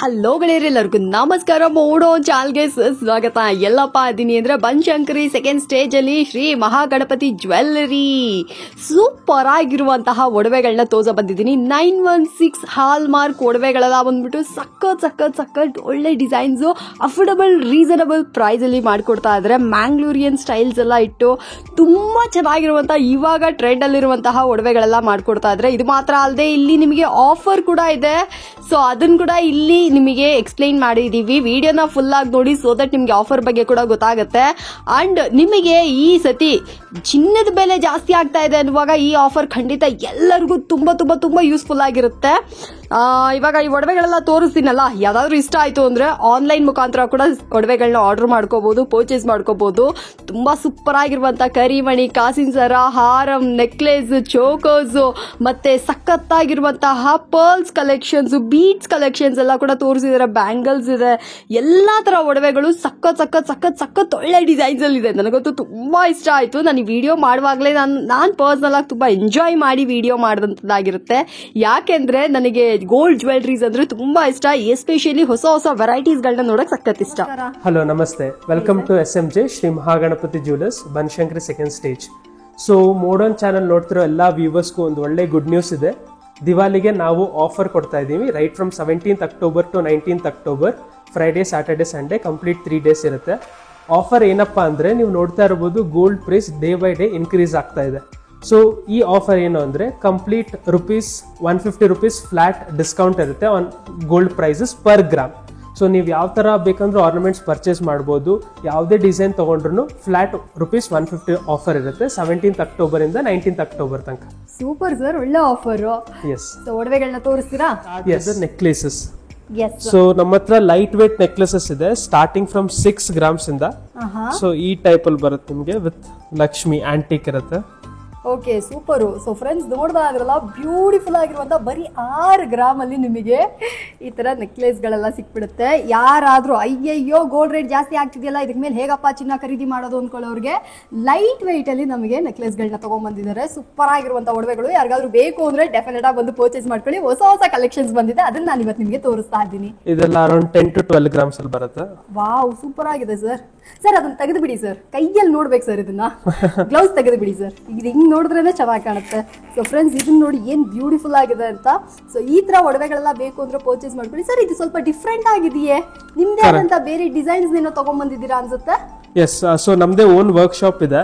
Hello ಗೆಳೆಯರೆಲ್ಲರಿಗೂ ನಮಸ್ಕಾರ. ಮೋಡೋ ಚಾಲ್ಗೆ ಸ್ವಾಗತ. ಎಲ್ಲಪ್ಪ ಇದೀನಿ ಅಂದ್ರೆ ಬನಶಂಕರಿ ಸೆಕೆಂಡ್ ಸ್ಟೇಜ್ ಅಲ್ಲಿ ಶ್ರೀ ಮಹಾಗಣಪತಿ ಜ್ಯುವೆಲ್ಲರಿ ಸೂಪರ್ ಆಗಿರುವಂತಹ ಒಡವೆಗಳನ್ನ ತೋರಿಸ ಬಂದಿದ್ದೀನಿ. 916 ಹಾಲ್ ಮಾರ್ಕ್ ಒಡವೆಗಳೆಲ್ಲ ಬಂದ್ಬಿಟ್ಟು ಸಖತ್ ಒಳ್ಳೆ ಡಿಸೈನ್ಸ್ ಅಫೋರ್ಡಬಲ್ ರೀಸನಬಲ್ ಪ್ರೈಸ್ ಅಲ್ಲಿ ಮಾಡಿಕೊಡ್ತಾ ಇದ್ದಾರೆ. ಮ್ಯಾಂಗ್ಳೂರಿಯನ್ ಸ್ಟೈಲ್ಸ್ ಎಲ್ಲ ಇಟ್ಟು ತುಂಬಾ ಚೆನ್ನಾಗಿರುವಂತಹ ಇವಾಗ ಟ್ರೆಂಡ್ ಅಲ್ಲಿರುವಂತಹ ಒಡವೆಗಳೆಲ್ಲ ಮಾಡಿಕೊಡ್ತಾ ಇದ್ದಾರೆ. ಇದು ಮಾತ್ರ ಅಲ್ಲದೆ ಇಲ್ಲಿ ನಿಮಗೆ ಆಫರ್ ಕೂಡ ಇದೆ. ಸೊ ಅದನ್ನ ಕೂಡ ಇಲ್ಲಿ ನಿಮಗೆ ಎಕ್ಸ್ಪ್ಲೈನ್ ಮಾಡಿದೀವಿ. ವಿಡಿಯೋನ ಫುಲ್ ಆಗಿ ನೋಡಿ ಸೋ ದಟ್ ನಿಮ್ಗೆ ಆಫರ್ ಬಗ್ಗೆ ಕೂಡ ಗೊತ್ತಾಗುತ್ತೆ. ಅಂಡ್ ನಿಮಗೆ ಈ ಸತಿ ಚಿನ್ನದ ಬೆಲೆ ಜಾಸ್ತಿ ಆಗ್ತಾ ಇದೆ ಅನ್ನುವಾಗ ಈ ಆಫರ್ ಖಂಡಿತ ಎಲ್ಲರಿಗೂ ತುಂಬಾ ಯೂಸ್ಫುಲ್ ಆಗಿರುತ್ತೆ. ಇವಾಗ ಈ ಒಡವೆಗಳೆಲ್ಲ ತೋರಿಸ್ತೀನಲ್ಲ, ಯಾವ್ದಾದ್ರು ಇಷ್ಟ ಆಯ್ತು ಅಂದ್ರೆ ಆನ್ಲೈನ್ ಮುಖಾಂತರ ಕೂಡ ಒಡವೆಗಳನ್ನ ಆರ್ಡರ್ ಮಾಡ್ಕೋಬಹುದು, ಪರ್ಚೇಸ್ ಮಾಡ್ಕೋಬಹುದು. ತುಂಬಾ ಸೂಪರ್ ಆಗಿರುವಂತ ಕರಿಮಣಿ, ಕಾಸಿನ ಸರ, ಹಾರಂ, ನೆಕ್ಲೆಸ್, ಚೋಕರ್ಸ್, ಮತ್ತೆ ಸಖತ್ತಾಗಿರುವಂತಹ ಪರ್ಲ್ಸ್ ಕಲೆಕ್ಷನ್ಸ್, ಬೀಡ್ಸ್ ಕಲೆಕ್ಷನ್ಸ್ ಎಲ್ಲ ಕೂಡ ತೋರಿಸಿದಾರೆ. ಬ್ಯಾಂಗಲ್ಸ್ ಇದೆ, ಎಲ್ಲಾ ತರ ಒಡವೆಗಳು ಸಖತ್ ಒಳ್ಳೆ ಡಿಸೈನ್ಸ್ ಅಲ್ಲಿ ಇದೆ. ನನಗಂತೂ ತುಂಬಾ ಇಷ್ಟ ಆಯ್ತು. ನಾನು ಈ ವಿಡಿಯೋ ಮಾಡುವಾಗಲೇ ನಾನು ಪರ್ಸನಲ್ ಆಗಿ ತುಂಬಾ ಎಂಜಾಯ್ ಮಾಡಿ ವಿಡಿಯೋ ಮಾಡಿದಂತದ್ದಾಗಿರುತ್ತೆ. ಯಾಕೆಂದ್ರೆ ನನಗೆ ಗೋಲ್ಡ್ ಜ್ಯುವೆಲ್ಲರೀಸ್ ಅಂದ್ರೆ ತುಂಬಾ ಇಷ್ಟ. ಎಸ್ಪೆಷಲಿ ಹೊಸ ವೆರೈಟೀಸ್ ಗಳನ್ನ ನೋಡಕ್ ಸಖತ್ ಇಷ್ಟ. ಹಲೋ, ನಮಸ್ತೆ. Welcome to SMJ Shri Mahaganapati jewellers, Banashankari second stage. So modern channel ನೋಡ್ತಿರೋ ಎಲ್ಲಾ ವ್ಯೂವರ್ಸ್ಗೂ ಒಂದು ಒಳ್ಳೆ ಗುಡ್ ನ್ಯೂಸ್ ಇದೆ. ದಿವಾಲಿಗೆ ನಾವು ಆಫರ್ ಕೊಡ್ತಾ ಇದ್ದೀವಿ. Right from 17th October to 19th October, Friday, Saturday, Sunday complete 3 days ಇರುತ್ತೆ. ಆಫರ್ ಏನಪ್ಪಾ ಅಂದ್ರೆ, ನೀವು ನೋಡ್ತಾ ಇರಬಹುದು gold price day by day increase ಆಗ್ತಾ ಇದೆ. ಸೊ ಈ ಆಫರ್ ಏನು ಅಂದ್ರೆ, ಕಂಪ್ಲೀಟ್ ₹150 ಫ್ಲಾಟ್ ಡಿಸ್ಕೌಂಟ್ ಇರುತ್ತೆ on gold prices per gram. So ನೀವು ಯಾವ ತರ ಬೇಕಂದ್ರೆ ಆರ್ನಮೆಂಟ್ಸ್ ಪರ್ಚೇಸ್ ಮಾಡಬಹುದು. ಯಾವುದೇ ಡಿಸೈನ್ ತಗೊಂಡ್ರು ಫ್ಲಾಟ್ ₹150 ಆಫರ್ ಇರುತ್ತೆ 17th October ಇಂದ 19th October ತನಕ. ಸೂಪರ್ ಸರ್, ಒಳ್ಳೆ ಆಫರ್. ಎಸ್, ಒಡವೆಗಳನ್ನ ತೋರಿಸ್ತೀರಾ? Yes, necklaces. ಸೊ ನಮ್ಮ ಹತ್ರ ಲೈಟ್ ವೇಟ್ ನೆಕ್ಲೆಸಸ್ ಇದೆ, ಸ್ಟಾರ್ಟಿಂಗ್ ಫ್ರಮ್ 6 grams ಇಂದ. ಸೊ ಈ ಟೈಪ್ ಅಲ್ಲಿ ಬರುತ್ತೆ ನಿಮಗೆ, ವಿತ್ ಲಕ್ಷ್ಮಿ ಆಂಟಿಕ್ ಇರುತ್ತೆ. Okay, super. ಸೊ ಫ್ರೆಂಡ್ಸ್, ನೋಡ್ದಾದ್ರಲ್ಲ ಬ್ಯೂಟಿಫುಲ್ ಆಗಿರುವಂತ ಬರೀ 6 ಗ್ರಾಮ್ ಅಲ್ಲಿ ನಿಮಗೆ ಈ ತರ ನೆಕ್ಲೆಸ್ ಗಳೆಲ್ಲ ಸಿಕ್ಬಿಡುತ್ತೆ. ಯಾರಾದ್ರೂ ಅಯ್ಯಯ್ಯೋ ಗೋಲ್ಡ್ ರೇಟ್ ಜಾಸ್ತಿ ಆಗ್ತಿದೆಯಲ್ಲ, ಇದಕ್ ಮೇಲೆ ಹೇಗಪ್ಪ ಚಿನ್ನ ಖರೀದಿ ಮಾಡೋದು ಅನ್ಕೊಳ್ಳೋರಿಗೆ ಲೈಟ್ ವೆಯ್ಟ್ ಅಲ್ಲಿ ನಮಗೆ ನೆಕ್ಲೆಸ್ ಗಳನ್ನ ತಗೊಂಡ್ಬಂದಿದ್ದಾರೆ. ಸೂಪರ್ ಆಗಿರುವಂತ ಒಡವೆಗಳು. ಯಾರಿಗಾದ್ರೂ ಬೇಕು ಅಂದ್ರೆ ಡೆಫಿನೆಟ್ ಆಗಿ ಬಂದು ಪರ್ಚೇಸ್ ಮಾಡ್ಕೊಳ್ಳಿ. ಹೊಸ ಕಲೆಕ್ಷನ್ಸ್ ಬಂದಿದೆ, ಅದನ್ನ ನಾನು ಇವತ್ತು ನಿಮಗೆ ತೋರಿಸ್ತಾ ಇದ್ದೀನಿ. ಇದೆಲ್ಲ ಅರೌಂಡ್ 10 to 12 grams ಅಲ್ಲಿ ಬರುತ್ತೆ. ವಾವ್, ಸೂಪರ್ ಆಗಿದೆ ಸರ್. ಸರ್ ಅದನ್ನ ತೆಗೆದು ಬಿಡಿ ಸರ್, ಕೈಯಲ್ಲಿ ನೋಡ್ಬೇಕು ಸರ್. ಇದನ್ನ ಗ್ಲೌಸ್ ತೆಗೆದು ಬಿಡಿ ಸರ್. ಇದು ಹಿಂಗ್ ನೋಡಿದ್ರೇನೆ ಚೆನ್ನಾಗಿ ಕಾಣುತ್ತೆ. ಸೊ ಫ್ರೆಂಡ್ಸ್, ಇದನ್ನ ನೋಡಿ ಏನ್ ಬ್ಯೂಟಿಫುಲ್ ಆಗಿದೆ ಅಂತ. ಸೊ ಈ ತರ ಒಡವೆಗಳೆಲ್ಲ ಬೇಕು ಅಂದ್ರೆ ಪರ್ಚೇಸ್ ಮಾಡ್ಕೊಳ್ಳಿ. ಸರ್ ಇದು ಸ್ವಲ್ಪ ಡಿಫ್ರೆಂಟ್ ಆಗಿದೆಯೇ? ನಿಮ್ದೇ ಆದಂತ ಬೇರೆ ಡಿಸೈನ್ಸ್ ಏನೋ ತಗೊಂಡ್ಬಂದಿದ್ದೀರಾ ಅನ್ಸುತ್ತೆ. ಎಸ್, ಸೊ ನಮ್ದೇ ಓನ್ ವರ್ಕ್ ಶಾಪ್ ಇದೆ.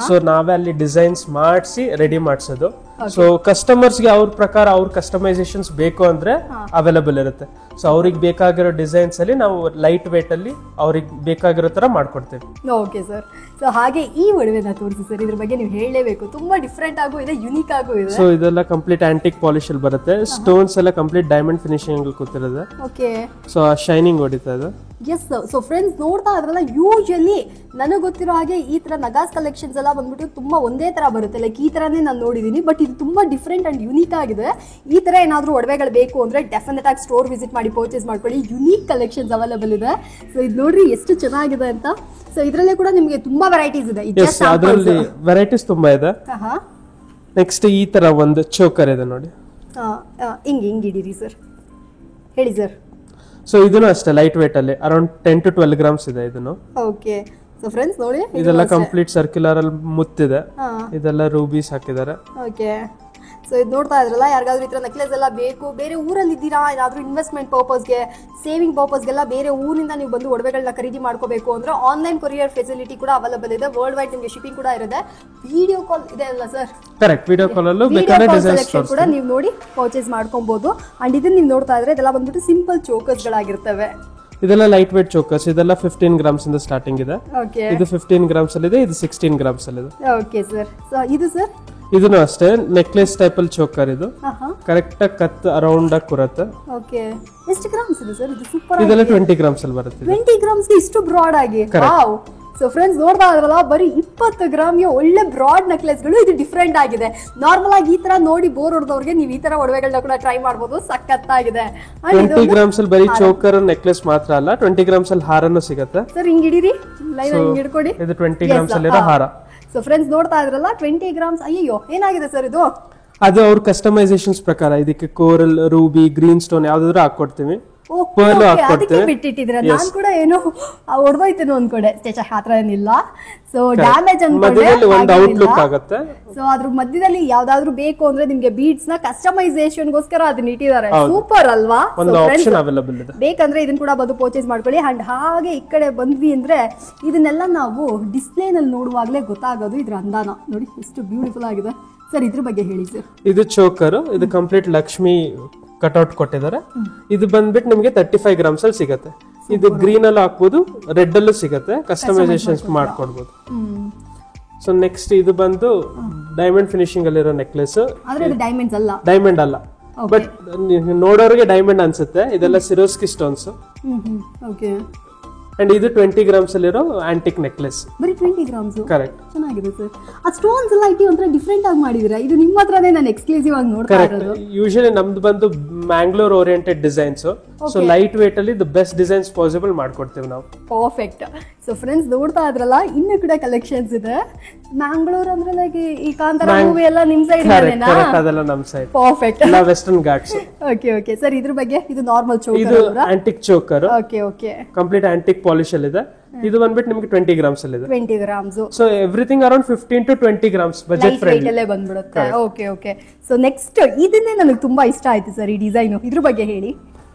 ಸೊ ನಾವೇ ಅಲ್ಲಿ ಡಿಸೈನ್ಸ್ ಮಾಡಿಸಿ ರೆಡಿ ಮಾಡಿಸೋದು. ಸೊ ಕಸ್ಟಮರ್ಸ್ಗೆ ಅವ್ರ ಪ್ರಕಾರ ಅವ್ರ ಕಸ್ಟಮೈಸೇಷನ್ಸ್ ಬೇಕು ಅಂದ್ರೆ ಅವೈಲೇಬಲ್ ಇರುತ್ತೆ. ಸೊ ಅವ್ರಿಗೆ ಬೇಕಾಗಿರೋ ಡಿಸೈನ್ಸ್ ಅಲ್ಲಿ ನಾವು ಲೈಟ್ ವೇಟ್ ಅಲ್ಲಿ ಅವ್ರಿಗೆ ಬೇಕಾಗಿರೋ ತರ ಮಾಡ್ಕೊಡ್ತೇವೆ. Okay sir. ಸೊ ಹಾಗೆ ಈ ಒಡವೆನ ತೋರಿಸಿ ಸರ್, ಇದ್ರ ಬಗ್ಗೆ ನೀವು ಹೇಳಲೇಬೇಕು. ತುಂಬಾ ಡಿಫ್ರೆಂಟ್ ಆಗು ಇದೆ, ಯುನೀಕ್ ಆಗು ಇದೆ. ಸೊ ಇದೆಲ್ಲ ಕಂಪ್ಲೀಟ್ ಆಂಟಿಕ್ ಪಾಲಿಶ್ ಅಲ್ಲಿ ಬರುತ್ತೆ. ಸ್ಟೋನ್ಸ್ ಎಲ್ಲ ಕಂಪ್ಲೀಟ್ ಡೈಮಂಡ್ ಫಿನಿಶಿಂಗ್ ಕೂತಿರೋದು. ಓಕೆ. ಸೊ ಆ ಶೈನಿಂಗ್ ಹೊಡಿತಾ ಇದೆ. ಎಸ್. ಸೊ ಫ್ರೆಂಡ್ಸ್, ನೋಡ್ತಾ ಇದ್ರಲ್ಲ, ಯೂಶಲಿ ನನಗೆ ಗೊತ್ತಿರೋ ಹಾಗೆ ಈ ತರ ನಗಾಸ್ ಕಲೆಕ್ಷನ್ಸ್ ಎಲ್ಲ ಬಂದ್ಬಿಟ್ಟು ತುಂಬಾ ಒಂದೇ ತರ ಬರುತ್ತೆ. ಲೈಕ್ ಈ ತರನೇ ನಾನು ನೋಡಿದೀನಿ, ಬಟ್ ಇದು ತುಂಬಾ ಡಿಫ್ರೆಂಟ್ ಅಂಡ್ ಯುನೀಕ್ ಆಗಿದೆ. ಈ ತರ ಏನಾದ್ರೂ ಒಡವೆಗಳು ಬೇಕು ಅಂದ್ರೆ ಡೆಫಿನೆಟ್ ಆಗಿ ಸ್ಟೋರ್ ವಿಸಿಟ್ ಮಾಡಿ ಪರ್ಚೇಸ್ ಮಾಡ್ಕೊಳ್ಳಿ. ಯುನೀಕ್ ಕಲೆಕ್ಷನ್ಸ್ ಅವೈಲೇಬಲ್ ಇದೆ. ಸೊ ಇದು ನೋಡ್ರಿ ಎಷ್ಟು ಚೆನ್ನಾಗಿದೆ ಅಂತ. ಸೊ ಇದರಲ್ಲೇ ಕೂಡ ನಿಮಗೆ ತುಂಬಾ ವೆರೈಟೀಸ್ ಇದೆ. ಅದರಲ್ಲಿ ವೆರೈಟೀಸ್ ತುಂಬಾ ಇದೆ. ನೆಕ್ಸ್ಟ್ ಈ ತರ ಒಂದು ಚೋಕರ್ ಇದೆ ನೋಡಿ. ಹಿಂಗ್ ಇಡೀರಿ ಸರ್, ಹೇಳಿ ಸರ್. ಸೊ ಇದನ್ನು ಅಷ್ಟೇ ಲೈಟ್ ವೇಟ್ ಅಲ್ಲಿ ಅರೌಂಡ್ 10 to 12 grams ಇದೆ ಇದನ್ನು. ಓಕೆ. ಸೊ ಫ್ರೆಂಡ್ಸ್ ನೋಡಿ, ಇದೆಲ್ಲ ಕಂಪ್ಲೀಟ್ ಸರ್ಕ್ಯುಲರ್ ಅಲ್ಲಿ ಮುತ್ತಿದೆ. ಇದೆಲ್ಲ ರೂಬೀಸ್ ಹಾಕಿದ್ದಾರೆ. ಓಕೆ. ಸೊ ಇದು ನೋಡ್ತಾ ಇದ್ರಲ್ಲ, ಯಾರಿಗಾದ್ರೂ ಈ ತರ ನೆಕ್ಲೆಸ್ ಎಲ್ಲ ಬೇಕು, ಬೇರೆ ಊರಲ್ಲಿ ಇದ್ದೀರಾ, ಏನಾದ್ರೂ ಇನ್ವೆಸ್ಟ್ಮೆಂಟ್ ಪರ್ಪಸ್ಗೆ, ಸೇವಿಂಗ್ ಪರ್ಪಸ್ಗೆಲ್ಲ ಬೇರೆ ಊರಿಂದ ನೀವು ಬಂದು ಒಡವೆಗಳನ್ನ ಖರೀದಿ ಮಾಡ್ಕೋಬೇಕು ಅಂದ್ರೆ ಆನ್ಲೈನ್ ಕೊರಿಯರ್ ಫೆಸಿಲಿಟಿ ಕೂಡ ಅವೈಲೇಬಲ್ ಇದೆ. ವರ್ಲ್ಡ್ ವೈಡ್ ನಿಮಗೆ ಶಿಪ್ಪಿಂಗ್ ಕೂಡ ಇರುತ್ತೆ. ವಿಡಿಯೋ ಕಾಲ್ ಇದೆ ಅಲ್ಲ ಸರ್? ಕರೆಕ್ಟ್. ವಿಡಿಯೋ ಕಾಲ್ ಅಲ್ಲೂ ಬೇಕಾದ್ರೆ ಡಿಸೈನ್ಸ್ ಕೂಡ ನೀವು ನೋಡಿ ಪರ್ಚೇಸ್ ಮಾಡ್ಕೊಬಹುದು. ಅಂಡ್ ಇದನ್ನ ನೀವು ನೋಡ್ತಾ ಇದ್ರೆ ಇದೆಲ್ಲ ಬಂದ್ಬಿಟ್ಟು ಸಿಂಪಲ್ ಚೋಕರ್ಸ್ ಗಳಾಗಿರ್ತವೆ. ಇದೆಲ್ಲ ಲೈಟ್ ವೇಟ್ ಚೋಕರ್ಸ್. ಇದೆಲ್ಲ 15 grams ಇಂದ ಸ್ಟಾರ್ಟಿಂಗ್ ಇದೆ. ಇದು 15 grams ಅಲ್ಲಿ ಇದೆ, ಇದು 16 grams ಅಲ್ಲಿ ಇದೆ. Okay sir. ಸೊ ಇದು ಸರ್, ಇದನ್ನು ಅಷ್ಟೇ ನೆಕ್ಲೆಸ್ ಟೈಪ್ ಅಲ್ಲಿ ಚೋಕರ್. ಇದು ಕರೆಕ್ಟ್ ಆಗಿ ಕತ್ ಅರೌಂಡ್ ಆಗಿ ಕೂರುತ್ತೆ. ಓಕೆ. ಎಷ್ಟು ಗ್ರಾಮ್ಸ್ ಇದೆ ಸರ್ ಇದು? ಸೂಪರ್. ಇದೆಲ್ಲ 20 grams ಅಲ್ಲಿ ಬರುತ್ತೆ. 20 grams ಗೆ ಇಷ್ಟು ಬ್ರಾಡ್ ಆಗಿ. ವಾವ್. ಸೊ ಫ್ರೆಂಡ್ಸ್, ನೋಡ್ತಾ ಇದ್ರಲ್ಲ, ಬರೀ 20 ಗ್ರಾಮ್ಗೆ ಒಳ್ಳೆ ಬ್ರಾಡ್ ನೆಕ್ಲೆಸ್ಗಳು. ಇದು ಡಿಫ್ರೆಂಟ್ ಆಗಿದೆ. ನಾರ್ಮಲ್ ಆಗಿ ಈ ತರ ನೋಡಿ ಬೋರ್ ಹೊಡೆದವ್ರಿಗೆ ನೀವು ಈ ತರ ಒಡವೆಗಳನ್ನ ಕೂಡ ಟ್ರೈ ಮಾಡಬಹುದು. ಸಖತ್ತಾಗಿದೆ. 20 grams ಅಲ್ಲಿ ಬರೀ ಚೋಕರ್ ನೆಕ್ಲೆಸ್ ಮಾತ್ರ ಅಲ್ಲ, 20 grams ಅಲ್ಲಿ ಹಾರನೂ ಸಿಗುತ್ತೆ. ಸರ್ ಹಿಂಗ್ ಹಿಡೀರಿ, ಲೈವ್ ಹಿಂಗ್ ಹಿಡ್ಕೊಡಿ. ಇದು 20 grams ಅಲ್ಲಿರೋ ಹಾರ. ಸೊ ಫ್ರೆಂಡ್ಸ್, ನೋಡ್ತಾ ಇದ್ರಲ್ಲ 20 grams. ಅಯ್ಯೋ, ಏನಾಗಿದೆ ಸರ್ ಇದು? ಅದು ಅವ್ರ ಕಸ್ಟಮೈಸೇಷನ್ಸ್ ಪ್ರಕಾರ ಇದಕ್ಕೆ ಕೋರಲ್, ರೂಬಿ, ಗ್ರೀನ್ ಸ್ಟೋನ್ ಯಾವ್ದಾದ್ರು ಹಾಕೊಡ್ತೀವಿ. ಪರ್ಲ್ ಅದಕ್ಕೆ ಹಾಕೊಡ್ತೇವೆ. ಬಿಟ್ಟಿಟ್ಟಿದ್ರೆ ನಾನ್ ಕೂಡ ಏನೋ ಹೊಡೆದೋಯ್ತೇನೋ ಅನ್ಕೊಂಡೆ. ಆತರ ಏನಿಲ್ಲ. ಸೊ ಡ್ಯಾಮೇಜ್ ಮಧ್ಯದಲ್ಲಿ ಒಂದು ಔಟ್ಲುಕ್ ಆಗುತ್ತೆ. ಸೊ ಅದ್ರ ಮಧ್ಯದಲ್ಲಿ ಯಾವ್ದಾದ್ರು ಬೇಕು ಅಂದ್ರೆ ನಿಮ್ಗೆ ಬೀಡ್ಸ್ ನ ಕಸ್ಟಮೈಸೇಷನ್ ಗೋಸ್ಕರ ಅದನ್ನ ಇಟ್ಟಿದ್ದಾರೆ. ಸೂಪರ್ ಅಲ್ವಾ? ಒಂದು ಆಪ್ಷನ್ ಅವೈಲಬಲ್ ಇದೆ. ಬೇಕಂದ್ರೆ ಇದನ್ನ ಕೂಡ ಬಂದು ಪರ್ಚೇಸ್ ಮಾಡ್ಕೊಳ್ಳಿ. ಅಂಡ್ ಹಾಗೆ ಈ ಕಡೆ ಬಂದ್ವಿ ಅಂದ್ರೆ ಇದನ್ನೆಲ್ಲ ನಾವು ಡಿಸ್ಪ್ಲೇ ನಲ್ಲಿ ನೋಡುವಾಗ್ಲೇ ಗೊತ್ತಾಗೋದು ಇದ್ರ ಅಂದಾನ. ನೋಡಿ ಎಷ್ಟು ಬ್ಯೂಟಿಫುಲ್ ಆಗಿದೆ ಸರ್. ಇದ್ರ ಬಗ್ಗೆ ಹೇಳಿ ಸರ್. ಇದು ಚೋಕರ್, ಇದು ಕಂಪ್ಲೀಟ್ ಲಕ್ಷ್ಮಿ ಕಟ್ಔಟ್ ಕೊಟ್ಟಿದ್ದಾರೆ. ಇದು ಬಂದ್ಬಿಟ್ಟು ನಿಮಗೆ 35 ಗ್ರಾಮ್ಸ್ ಅಲ್ಲಿ ಸಿಗತ್ತೆ. ಇದು ಗ್ರೀನ್ ಅಲ್ಲಿ ಹಾಕ್ಬೋದು, ರೆಡ್ ಅಲ್ಲೂ ಸಿಗತ್ತೆ, ಕಸ್ಟಮೈಸೇಷನ್ ಮಾಡ್ಕೊಡ್ಬೋದು. ಸೊ ನೆಕ್ಸ್ಟ್ ಇದು ಬಂದು ಡೈಮಂಡ್ ಫಿನಿಶಿಂಗ್ ಅಲ್ಲಿರೋ ನೆಕ್ಲೆಸ್. ಡೈಮಂಡ್ಸ್ ಅಲ್ಲ, ಡೈಮಂಡ್ ಅಲ್ಲ, ಬಟ್ ನೋಡೋರಿಗೆ ಡೈಮಂಡ್ ಅನ್ಸುತ್ತೆ. ಇದೆಲ್ಲ ಸಿರೋಸ್ಕಿ ಸ್ಟೋನ್ಸ್. ಓಕೆ. ಅಂಡ್ ಇದು 20 ಗ್ರಾಮ್ಸ್ ಅಲ್ಲಿರೋ ಆಂಟಿಕ್ ನೆಕ್ಲೆಸ್. ಬರೀ 20 ಗ್ರಾಮ್ಸ್. ಕರೆಕ್ಟ್. ಚೆನ್ನಾಗಿದೆ ಸರ್. ಆ ಸ್ಟೋನ್ಸ್ ಎಲ್ಲ ಇಟ್ಟು ಒಂಥರ ಡಿಫ್ರೆಂಟ್ ಆಗಿ ಮಾಡಿದಿರಾ. ಇದು ನಿಮ್ಮ ಹತ್ರನೇ ನಾನು ಎಕ್ಸ್ಕ್ಲೂಸಿವ್ ಆಗಿ ನೋಡ್ತಾ ಇರೋದು. ಯೂಶಲಿ ನಮ್ದು ಬಂದು Mangalore oriented designs. So light weight ಅಲ್ಲಿ ದ ಬೆಸ್ಟ್ ಡಿಸೈನ್ಸ್ ಪಾಸಿಬಲ್ ಮಾಡ್ಕೊಡ್ತೀವಿ ನಾವು. ಪರ್ಫೆಕ್ಟ್. ಸೊ ಫ್ರೆಂಡ್ಸ್ ನೋಡ್ತಾ ಇದ್ರಲ್ಲ, ಇನ್ನು ಕೂಡ ಕಲೆಕ್ಷನ್ಸ್ ಇದೆ. ಮ್ಯಾಂಗ್ಳೂರ್ ಅಂದ್ರೆ ಲೈಕ್ ಈ ಕಾಂತಾರ ಮೂವಿ ಎಲ್ಲ ನಿಮ್ ಸೈಡ್ ಇದೆನಾ? ಅದೆಲ್ಲ ನಮ್ ಸೈಡ್. ಪರ್ಫೆಕ್ಟ್. ಎಲ್ಲ western Ghats. Okay okay sir. ಇದ್ರ ಬಗ್ಗೆ ಇದು ನಾರ್ಮಲ್ ಚೋಕರ್. ಇದು antique choker. Okay okay. Complete antique polish ಅಲ್ಲಿ ಇದೆ. ಇದು ಬಂದ್ಬಿಟ್ಟು ನಿಮಗೆ 20 ಗ್ರಾಮ್ಸ್ ಅಲ್ಲಿ ಇದೆ. 20 grams. So everything around 15 to 20 grams budget friendly ಅಲ್ಲೇ ಬಂದ್ಬಿಡುತ್ತೆ. Okay okay. ಸೊ ನೆಕ್ಸ್ಟ್ ಇದನ್ನೇ ನನಗೆ ತುಂಬಾ ಇಷ್ಟ ಆಯ್ತು ಸರ್, ಈ ಡಿಸೈನ್. ಇದ್ರ ಬಗ್ಗೆ ಹೇಳಿ.